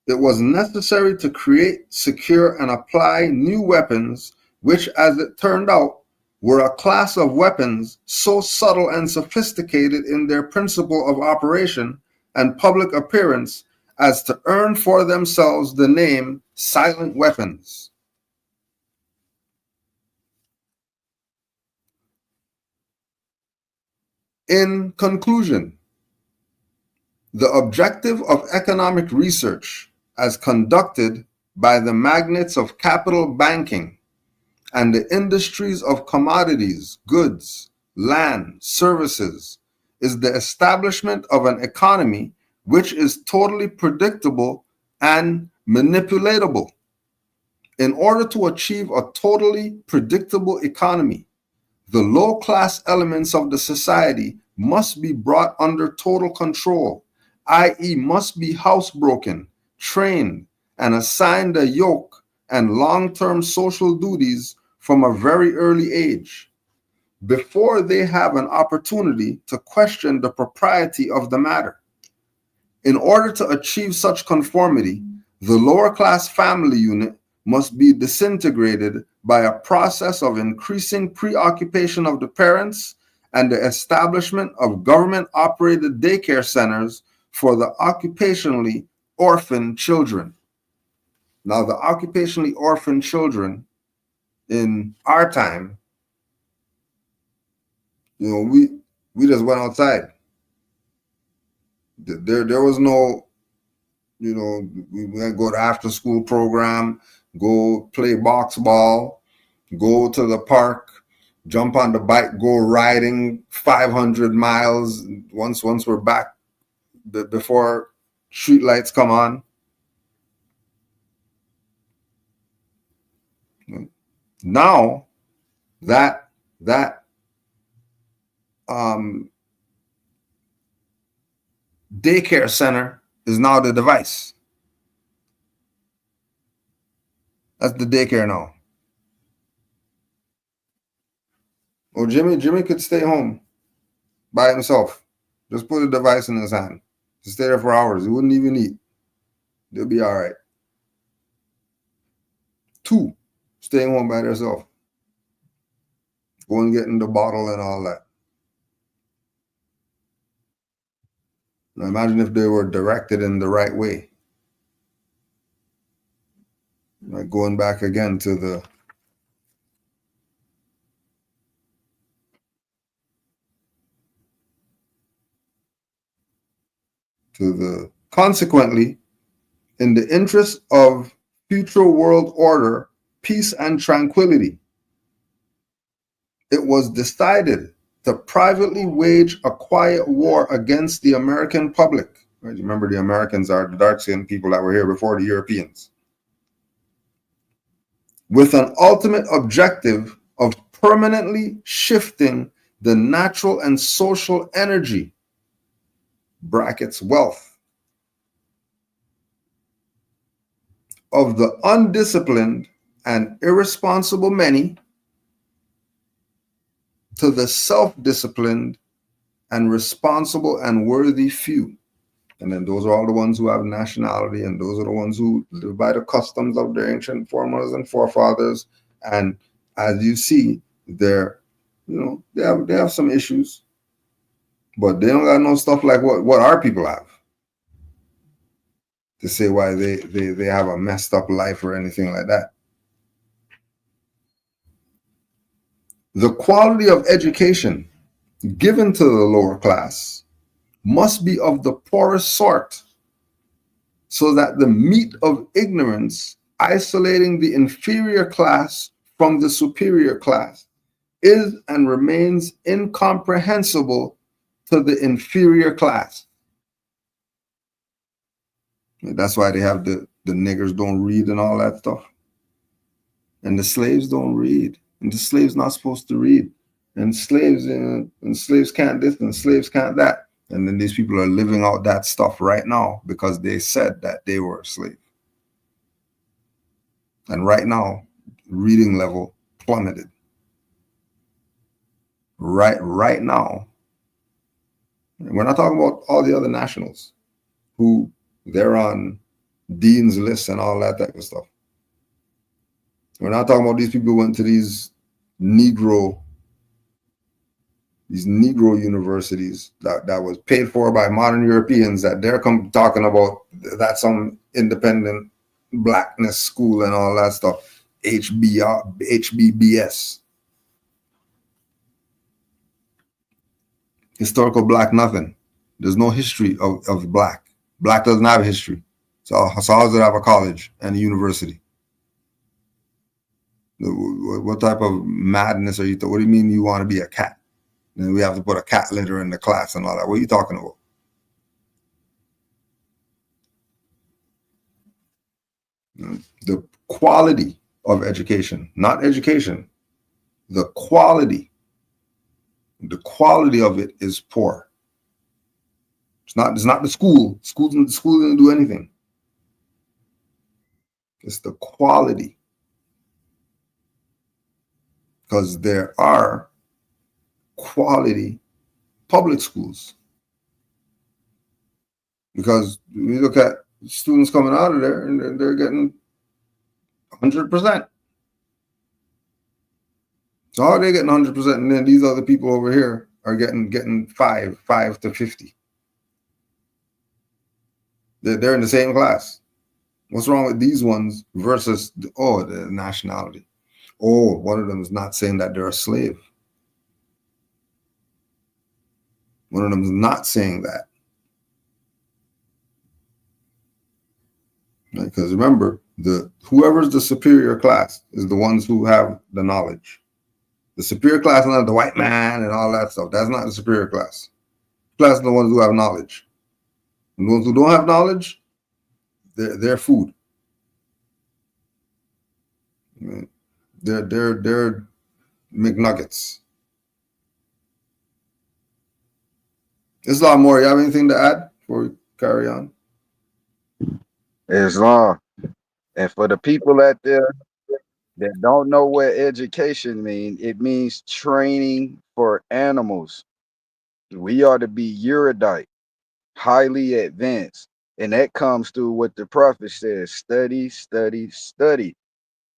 it was necessary to create, secure, and apply new weapons, which, as it turned out, were a class of weapons so subtle and sophisticated in their principle of operation and public appearance as to earn for themselves the name silent weapons. In conclusion, the objective of economic research, as conducted by the magnates of capital banking and the industries of commodities, goods, land, services, is the establishment of an economy which is totally predictable and manipulatable. In order to achieve a totally predictable economy, the low-class elements of the society must be brought under total control, i.e. must be housebroken, trained, and assigned a yoke and long-term social duties from a very early age, before they have an opportunity to question the propriety of the matter. In order to achieve such conformity, the lower-class family unit must be disintegrated by a process of increasing preoccupation of the parents and the establishment of government-operated daycare centers for the occupationally orphaned children. Now, the occupationally orphaned children in our time, we just went outside. There was no, we go to after school program, go play box ball, go to the park, jump on the bike, go riding 500 miles once we're back before street lights come on. Now that daycare center is now the device. That's the daycare now. Well, Jimmy could stay home by himself. Just put a device in his hand. Just stay there for hours. He wouldn't even eat. They'll be all right. 2, staying home by themselves. Going getting the bottle and all that. Now imagine if they were directed in the right way. Like going back again to the consequently, in the interest of future world order, peace and tranquility, it was decided to privately wage a quiet war against the American public. Right? Remember, the Americans are the dark-skinned people that were here before the Europeans, with an ultimate objective of permanently shifting the natural and social energy (brackets wealth) of the undisciplined and irresponsible many to the self-disciplined and responsible and worthy few. And then those are all the ones who have nationality, and those are the ones who live by the customs of their ancient foremothers and forefathers. And as you see, they're, they have some issues, but they don't got no stuff like what our people have to say why they have a messed up life or anything like that. The quality of education given to the lower class must be of the poorest sort, so that the meat of ignorance, isolating the inferior class from the superior class, is and remains incomprehensible to the inferior class. That's why they have the niggers don't read and all that stuff. And the slaves don't read. And the slaves not supposed to read. And slaves can't this and slaves can't that. And then these people are living out that stuff right now because they said that they were a slave. And right now, reading level plummeted. Right now. We're not talking about all the other nationals who they're on dean's lists and all that type of stuff. We're not talking about these people who went to these Negro universities that was paid for by modern Europeans, that they're talking about that some independent blackness school and all that stuff. HBBS. Historical black nothing. There's no history of black. Black doesn't have a history. So how does it have a college and a university? What type of madness are you? What do you mean you want to be a cat? And we have to put a cat litter in the class and all that. What are you talking about? The quality of education, not education, the quality of it is poor. It's not the school. School didn't do anything. It's the quality. Because there are quality public schools. Because we look at students coming out of there and they're getting 100%. So how are they getting 100%? And then these other people over here are getting 5 to 50. They're in the same class. What's wrong with these ones versus the nationality? Oh, one of them is not saying that they're a slave. One of them is not saying that. Because remember, whoever's the superior class is the ones who have the knowledge. The superior class is not the white man and all that stuff. That's not the superior class. Class are the ones who have knowledge. And the ones who don't have knowledge, they're food. They're McNuggets. Islam, more. You have anything to add before we carry on? Islam. And for the people out there that don't know what education means, it means training for animals. We are to be erudite, highly advanced. And that comes through what the prophet says: study, study, study.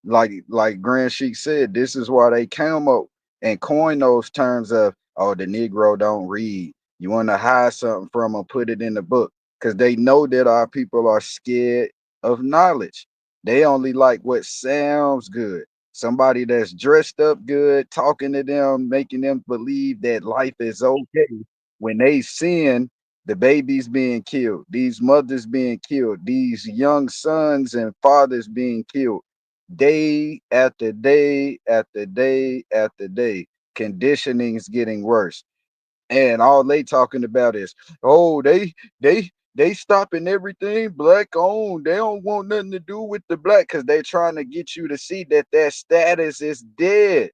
Like Grand Sheik said, this is why they came up and coined those terms of, the Negro don't read, You want to hide something from them, put it in the book, because they know that our people are scared of knowledge. They only like what sounds good. Somebody that's dressed up good, talking to them, making them believe that life is okay when they seeing the babies being killed, these mothers being killed, these young sons and fathers being killed, day after day after day after day. Conditioning is getting worse, and all they talking about is, oh, they stopping everything black owned. They don't want nothing to do with the black, because they're trying to get you to see that their status is dead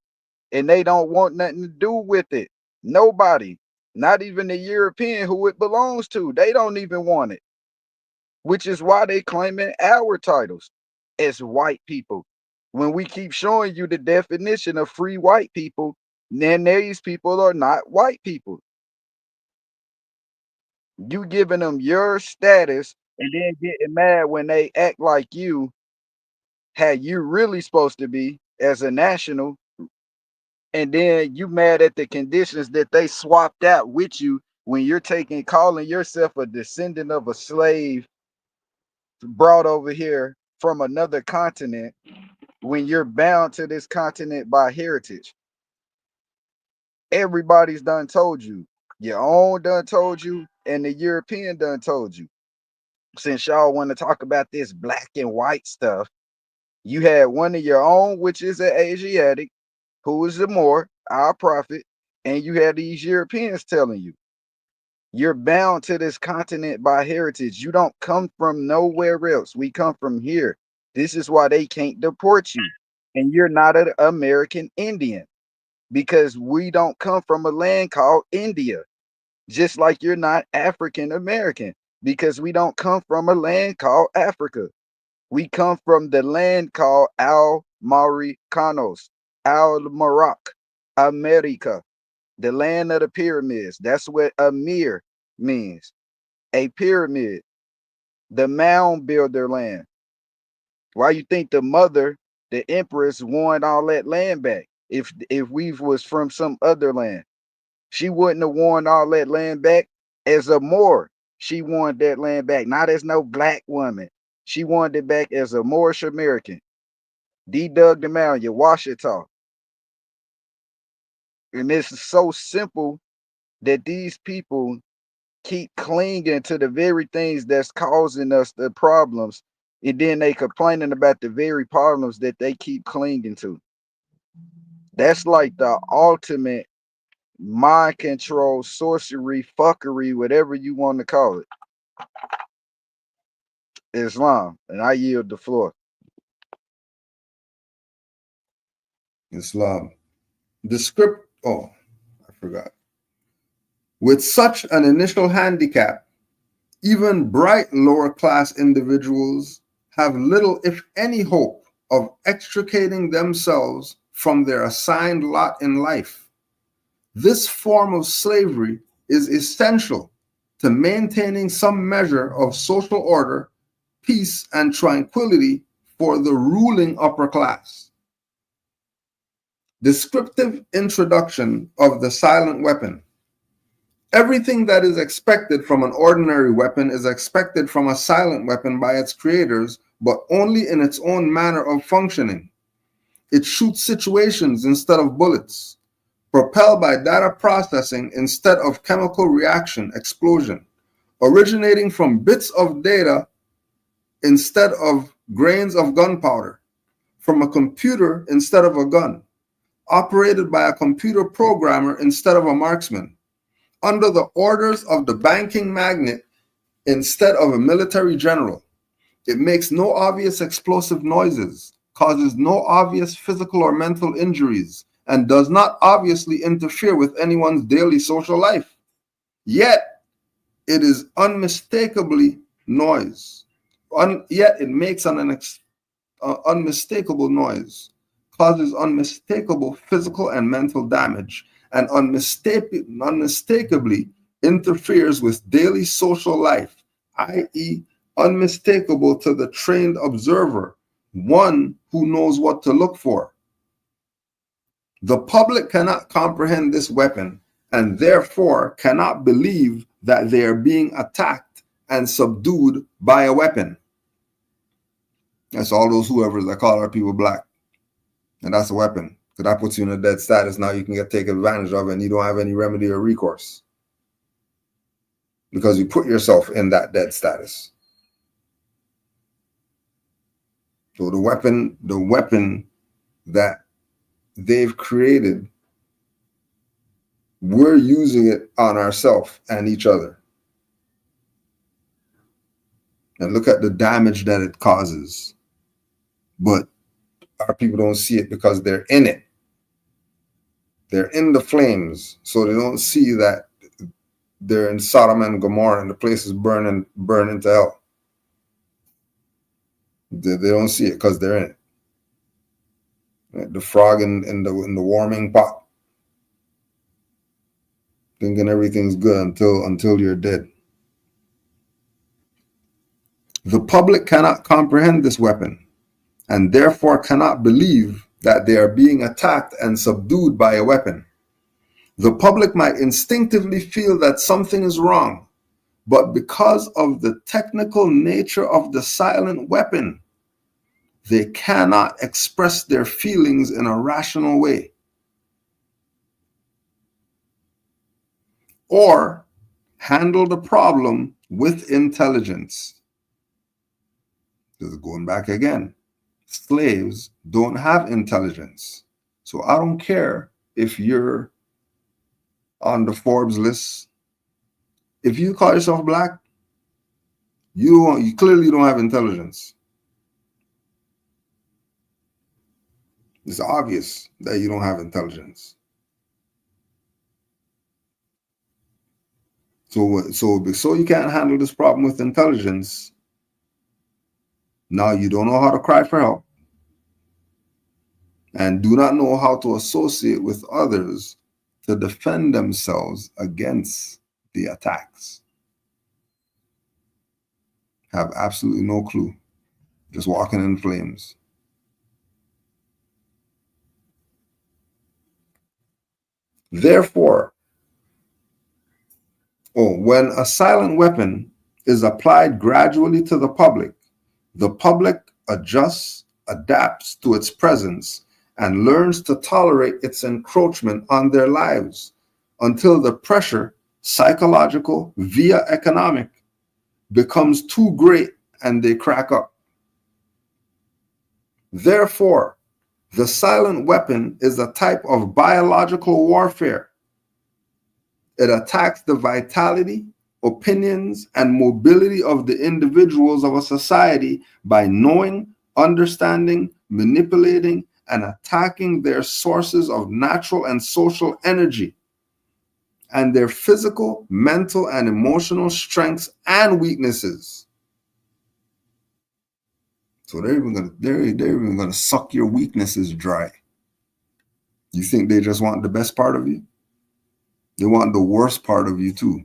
and they don't want nothing to do with it. Nobody, not even the European who it belongs to, they don't even want it, which is why they claiming our titles as white people. When we keep showing you the definition of free white people, then these people are not white people. You giving them your status and then getting mad when they act like you had you really supposed to be as a national, and then you mad at the conditions that they swapped out with you when you're calling yourself a descendant of a slave brought over here from another continent, when you're bound to this continent by heritage. Everybody's done told you. Your own done told you, and the European done told you. Since y'all want to talk about this black and white stuff, you had one of your own, which is an Asiatic, who is the Moor, our prophet, and you had these Europeans telling you, you're bound to this continent by heritage. You don't come from nowhere else. We come from here. This is why they can't deport you. And you're not an American Indian, because we don't come from a land called India. Just like you're not African American, because we don't come from a land called Africa. We come from the land called Al Mauricanos, Al Maroc, America, the land of the pyramids. That's what Amir means, a pyramid, the mound builder land. Why you think the mother, the empress, won all that land back? If we was from some other land, she wouldn't have won all that land back as a Moor. She wanted that land back, not as no black woman. She wanted it back as a Moorish American. Dug the mound, you wash it off. And this is so simple that these people keep clinging to the very things that's causing us the problems. And then they complaining about the very problems that they keep clinging to. That's like the ultimate mind control, sorcery, fuckery, whatever you want to call it. Islam. And I yield the floor. Islam. Oh, I forgot. With such an initial handicap, even bright lower class individuals have little, if any, hope of extricating themselves from their assigned lot in life. This form of slavery is essential to maintaining some measure of social order, peace, and tranquility for the ruling upper class. Descriptive introduction of the silent weapon. Everything that is expected from an ordinary weapon is expected from a silent weapon by its creators, but only in its own manner of functioning. It shoots situations instead of bullets, propelled by data processing instead of chemical reaction explosion, originating from bits of data instead of grains of gunpowder, from a computer instead of a gun, operated by a computer programmer instead of a marksman, under the orders of the banking magnate instead of a military general. It makes no obvious explosive noises, causes no obvious physical or mental injuries, and does not obviously interfere with anyone's daily social life. Yet, it is unmistakably noise. Yet, it makes an unmistakable noise, causes unmistakable physical and mental damage, and unmistakably interferes with daily social life, i.e., unmistakable to the trained observer, one who knows what to look for. The public cannot comprehend this weapon and therefore cannot believe that they are being attacked and subdued by a weapon. That's all those whoever that call our people black. And that's a weapon. So that puts you in a dead status. Now you can get taken advantage of and you don't have any remedy or recourse. Because you put yourself in that dead status. So the weapon that they've created, we're using it on ourselves and each other. And look at the damage that it causes. But our people don't see it because they're in it. They're in the flames, so they don't see that they're in Sodom and Gomorrah and the place is burning to hell. They don't see it because they're in it. Right? The frog in the warming pot, thinking everything's good until you're dead. The public cannot comprehend this weapon and therefore cannot believe that they are being attacked and subdued by a weapon. The public might instinctively feel that something is wrong, but because of the technical nature of the silent weapon, they cannot express their feelings in a rational way or handle the problem with intelligence. Just going back again, slaves don't have intelligence. So I don't care if you're on the Forbes list. If you call yourself black, you clearly don't have intelligence. It's obvious that you don't have intelligence. So you can't handle this problem with intelligence. Now you don't know how to cry for help and do not know how to associate with others to defend themselves against the attacks. Have absolutely no clue. Just walking in flames. Therefore, when a silent weapon is applied gradually to the public adjusts, adapts to its presence, and learns to tolerate its encroachment on their lives until the pressure, psychological via economic, becomes too great and they crack up. Therefore, the silent weapon is a type of biological warfare. It attacks the vitality, opinions, and mobility of the individuals of a society by knowing, understanding, manipulating, and attacking their sources of natural and social energy and their physical, mental, and emotional strengths and weaknesses. So they're even gonna suck your weaknesses dry. You think they just want the best part of you? They want the worst part of you too.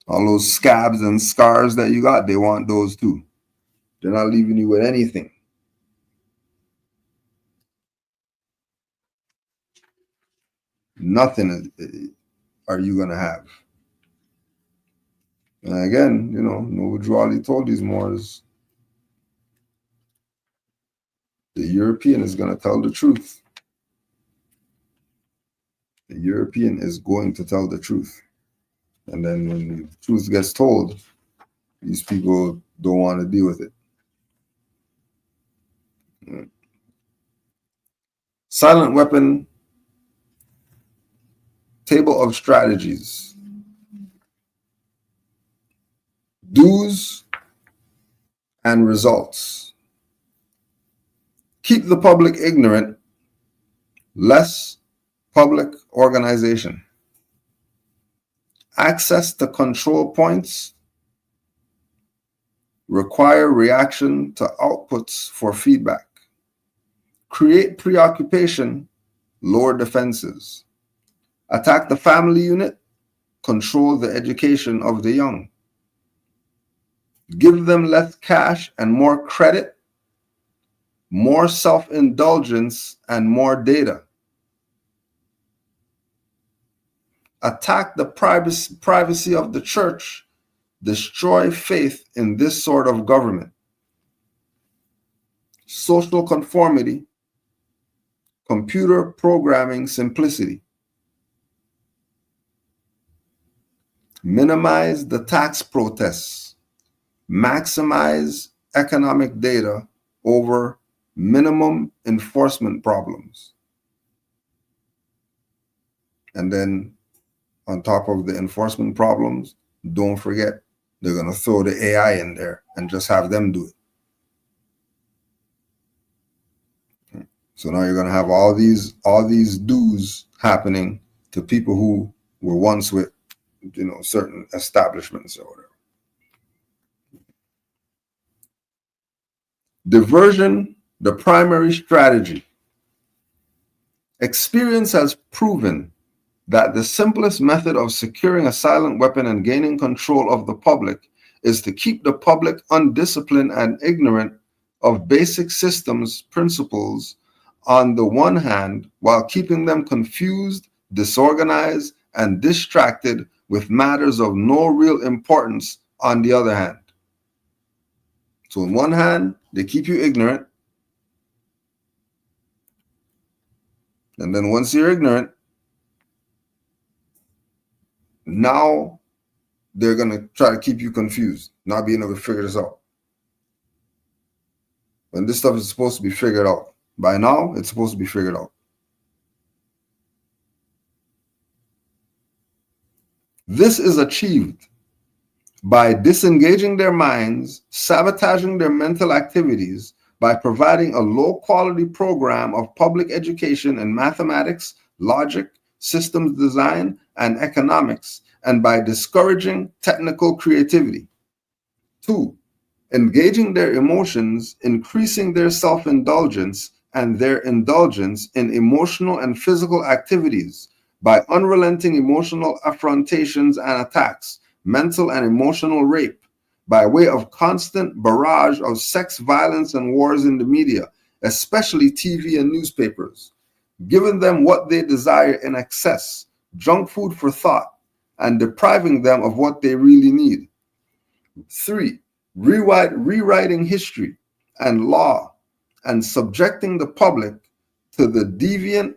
All those scabs and scars that you got, they want those too. They're not leaving you with anything. Nothing are you gonna have. And again, Noah Drawley told these Moors, the European is gonna tell the truth. The European is going to tell the truth. And then when the truth gets told, these people don't want to deal with it. Silent weapon, table of strategies. Do's and results. Keep the public ignorant, less public organization. Access to control points. Require reaction to outputs for feedback. Create preoccupation, lower defenses. Attack the family unit, control the education of the young. Give them less cash and more credit, more self-indulgence and more data. attack the privacy of the church, destroy faith in this sort of government. Social conformity, computer programming simplicity. Minimize the tax protests. Maximize economic data over minimum enforcement problems. And then on top of the enforcement problems, don't forget, they're going to throw the AI in there and just have them do it. So now you're going to have all these dues happening to people who were once with, certain establishments or whatever. Diversion, the primary strategy. Experience has proven that the simplest method of securing a silent weapon and gaining control of the public is to keep the public undisciplined and ignorant of basic systems principles on the one hand, while keeping them confused, disorganized, and distracted with matters of no real importance on the other hand. So on one hand, they keep you ignorant. And then once you're ignorant, now they're going to try to keep you confused, not being able to figure this out. When this stuff is supposed to be figured out. By now, it's supposed to be figured out. This is achieved by disengaging their minds, sabotaging their mental activities, by providing a low-quality program of public education in mathematics, logic, systems design, and economics, and by discouraging technical creativity. 2, engaging their emotions, increasing their self-indulgence and their indulgence in emotional and physical activities by unrelenting emotional affrontations and attacks, mental and emotional rape, by way of constant barrage of sex violence and wars in the media, especially TV and newspapers, giving them what they desire in excess, junk food for thought, and depriving them of what they really need. 3, rewriting history and law and subjecting the public to the deviant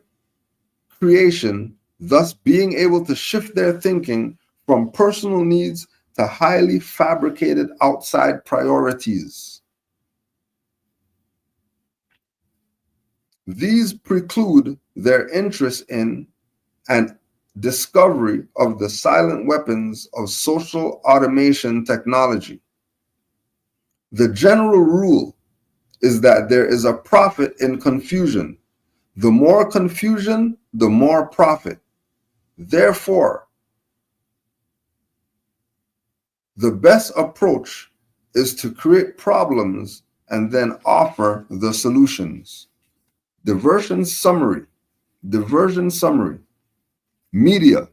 creation, thus being able to shift their thinking from personal needs to highly fabricated outside priorities. These preclude their interest in and discovery of the silent weapons of social automation technology. The general rule is that there is a profit in confusion. The more confusion, the more profit. Therefore, the best approach is to create problems and then offer the solutions. Diversion summary. Diversion summary. Media.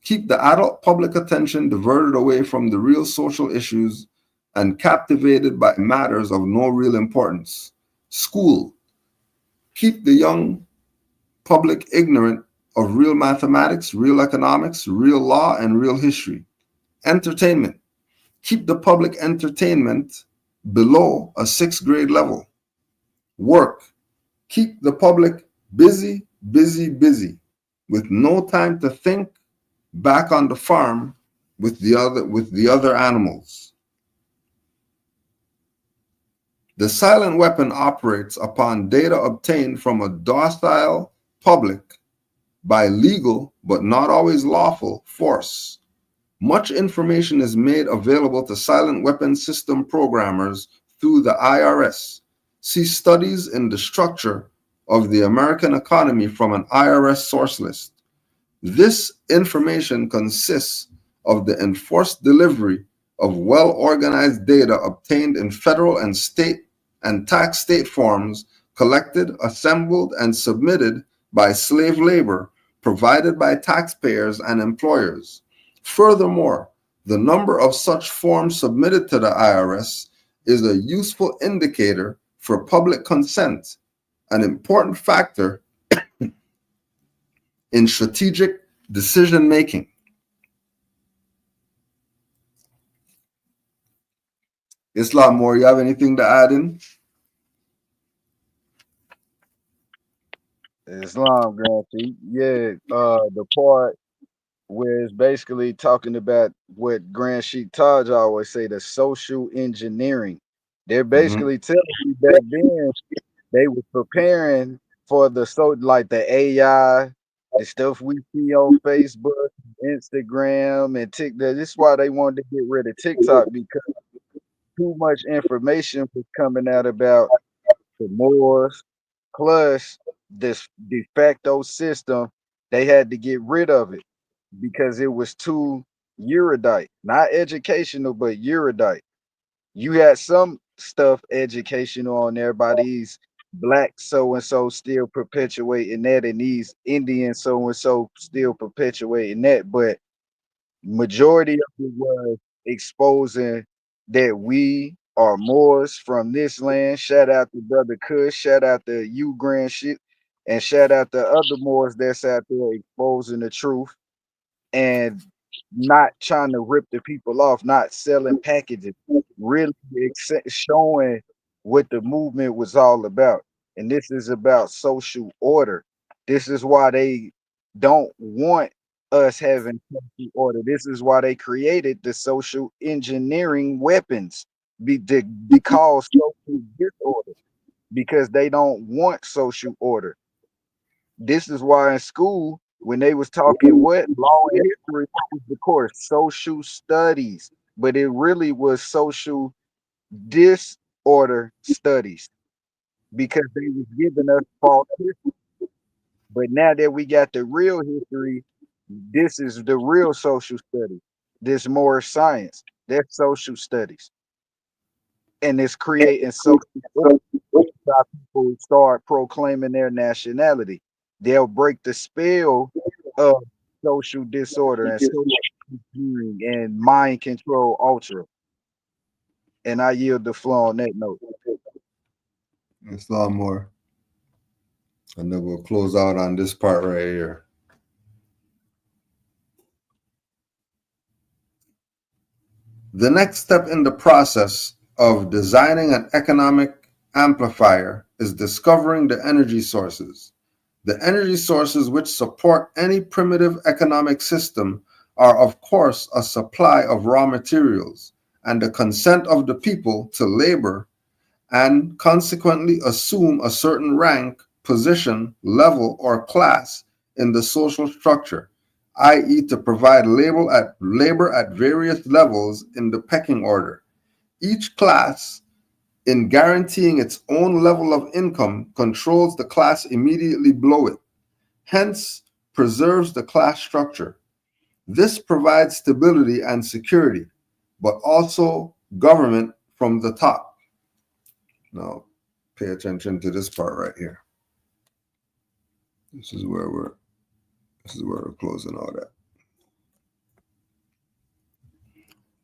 Keep the adult public attention diverted away from the real social issues and captivated by matters of no real importance. School. Keep the young public ignorant of real mathematics, real economics, real law, and real history. Entertainment. Keep the public entertainment below a 6th grade level. Work. Keep the public busy, busy, busy, with no time to think back on the farm with the other animals. The silent weapon operates upon data obtained from a docile public by legal, but not always lawful, force. Much information is made available to silent weapon system programmers through the IRS. See studies in the structure of the American economy from an IRS source list. This information consists of the enforced delivery of well-organized data obtained in federal and state and tax state forms, collected, assembled, and submitted by slave labor, provided by taxpayers and employers. Furthermore, the number of such forms submitted to the IRS is a useful indicator for public consent, an important factor in strategic decision making. Islam More, you have anything to add in? Islam, Grantee. Yeah, the part where it's basically talking about what Grand Sheik Taj always say, the social engineering. They're basically telling you back then they were preparing for the like the AI, the stuff we see on Facebook, Instagram, and TikTok. This is why they wanted to get rid of TikTok, because too much information was coming out about the Moors, plus this de facto system. They had to get rid of it because it was too erudite, not educational, but erudite. You had some stuff educational on there by these black so and so still perpetuating that, and these Indian so and so still perpetuating that, but majority of it was exposing that we are Moors from this land. Shout out to Brother Kush, shout out to you, Grand Shit, and shout out to other Moors that's out there exposing the truth and not trying to rip the people off, not selling packages, really showing what the movement was all about. And this is about social order. This is why they don't want us having social order. This is why they created the social engineering weapons, because social disorder, because they don't want social order. This is why in school, when they was talking what law and history, what was the course? Social studies, but it really was social disorder studies, because they was giving us false history. But now that we got the real history, this is the real social studies. This Moorish science, that's social studies, and it's creating social order. How people start proclaiming their nationality. They'll break the spell of social disorder and social engineering and mind control ultra. And I yield the floor on that note. Islam More. And then we'll close out on this part right here. The next step in the process of designing an economic amplifier is discovering the energy sources. The energy sources which support any primitive economic system are, of course, a supply of raw materials and the consent of the people to labor and consequently assume a certain rank, position, level, or class in the social structure, i.e., to provide labor at various levels in the pecking order. Each class, in guaranteeing its own level of income, controls the class immediately below it, hence preserves the class structure. This provides stability and security, but also government from the top. Now, pay attention to this part right here. This is where we're closing all that.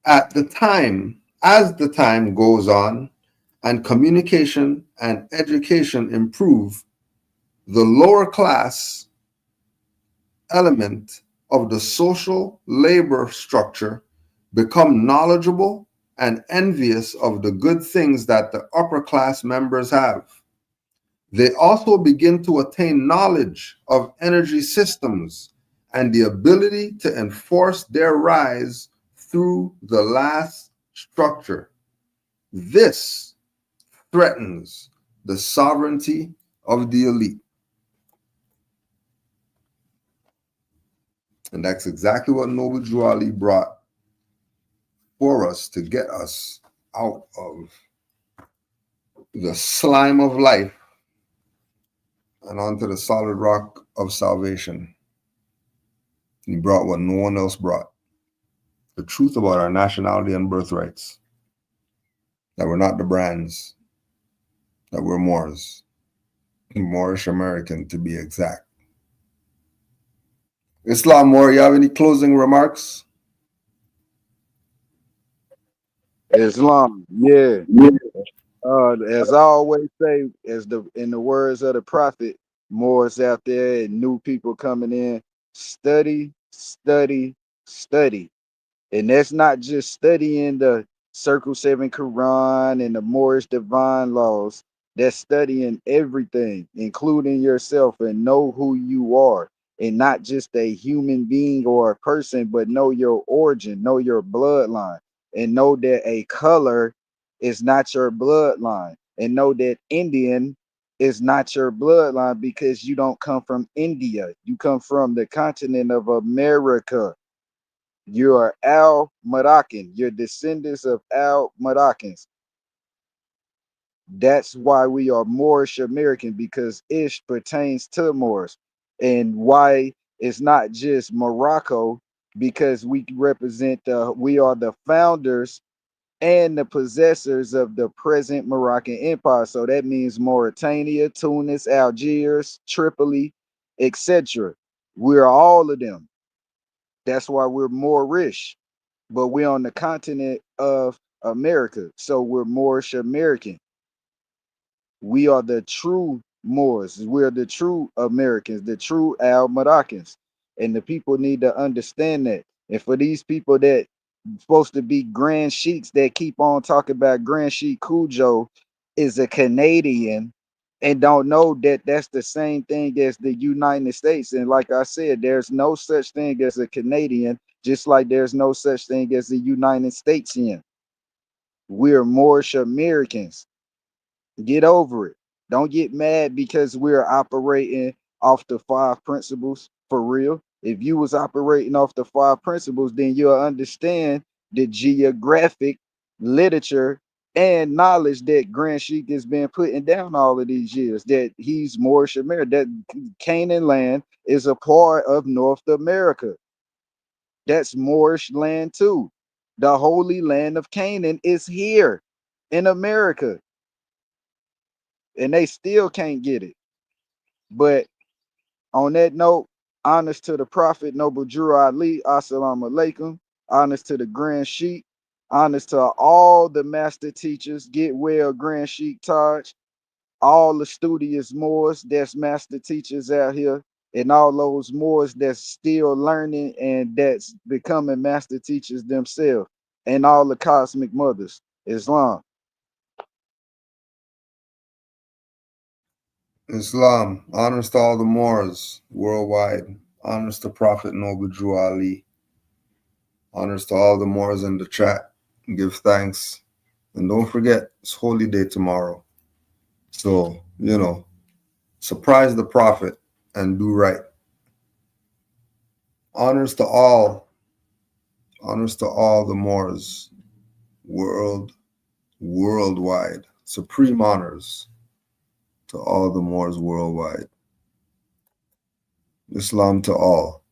As the time goes on and communication and education improve, the lower class element of the social labor structure become knowledgeable and envious of the good things that the upper class members have. They also begin to attain knowledge of energy systems and the ability to enforce their rise through the last structure. This threatens the sovereignty of the elite. And that's exactly what Noble Drew Ali brought for us to get us out of the slime of life and onto the solid rock of salvation. He brought what no one else brought: the truth about our nationality and birthrights, that we're not the brands, that we're Moors, Moorish American to be exact. Islam More, you have any closing remarks? Islam, yeah. As I always say, in the words of the prophet, Moors out there and new people coming in. study, study, study. And that's not just studying the Circle 7 Quran and the Moorish divine laws. That's studying everything, including yourself, and know who you are. And not just a human being or a person, but know your origin, know your bloodline, and know that a color is not your bloodline. And know that Indian is not your bloodline because you don't come from India. You come from the continent of America. You are Al Moroccan. You're descendants of Al Moroccans. That's why we are Moorish American, because Ish pertains to Moors. And why it's not just Morocco, because we represent we are the founders and the possessors of the present Moroccan Empire. So that means Mauritania, Tunis, Algiers, Tripoli, etc. We're all of them. That's why we're Moorish. But we're on the continent of America, so we're Moorish American. We are the true Moors. We're the true Americans, the true Al Moroccans, and the people need to understand that. And for these people that supposed to be Grand Sheiks that keep on talking about Grand Sheik Cujo is a Canadian and don't know that that's the same thing as the United States. And like I said, there's no such thing as a Canadian, just like there's no such thing as the United Statesian. We're Moorish Americans. Get over it. Don't get mad because we're operating off the 5 principles for real. If you was operating off the 5 principles, then you'll understand the geographic literature and knowledge that Grand Sheik has been putting down all of these years, that he's Moorish America, that Canaanland is a part of North America. That's Moorish land too. The Holy Land of Canaan is here in America, and they still can't get it. But on that note, honors to the Prophet Noble Drew Ali, assalamu alaikum. Honors to the Grand Sheik. Honors to all the master teachers. Get well, Grand Sheik Taj. All the studious Moors that's master teachers out here, and all those Moors that's still learning and that's becoming master teachers themselves, and all the cosmic mothers. Islam. Islam, honors to all the Moors worldwide, honors to Prophet Noble Drew Ali, honors to all the Moors in the chat. Give thanks. And don't forget, it's Holy Day tomorrow. So, surprise the Prophet and do right. Honors to all the Moors worldwide. Supreme honors to all the Moors worldwide. Islam to all.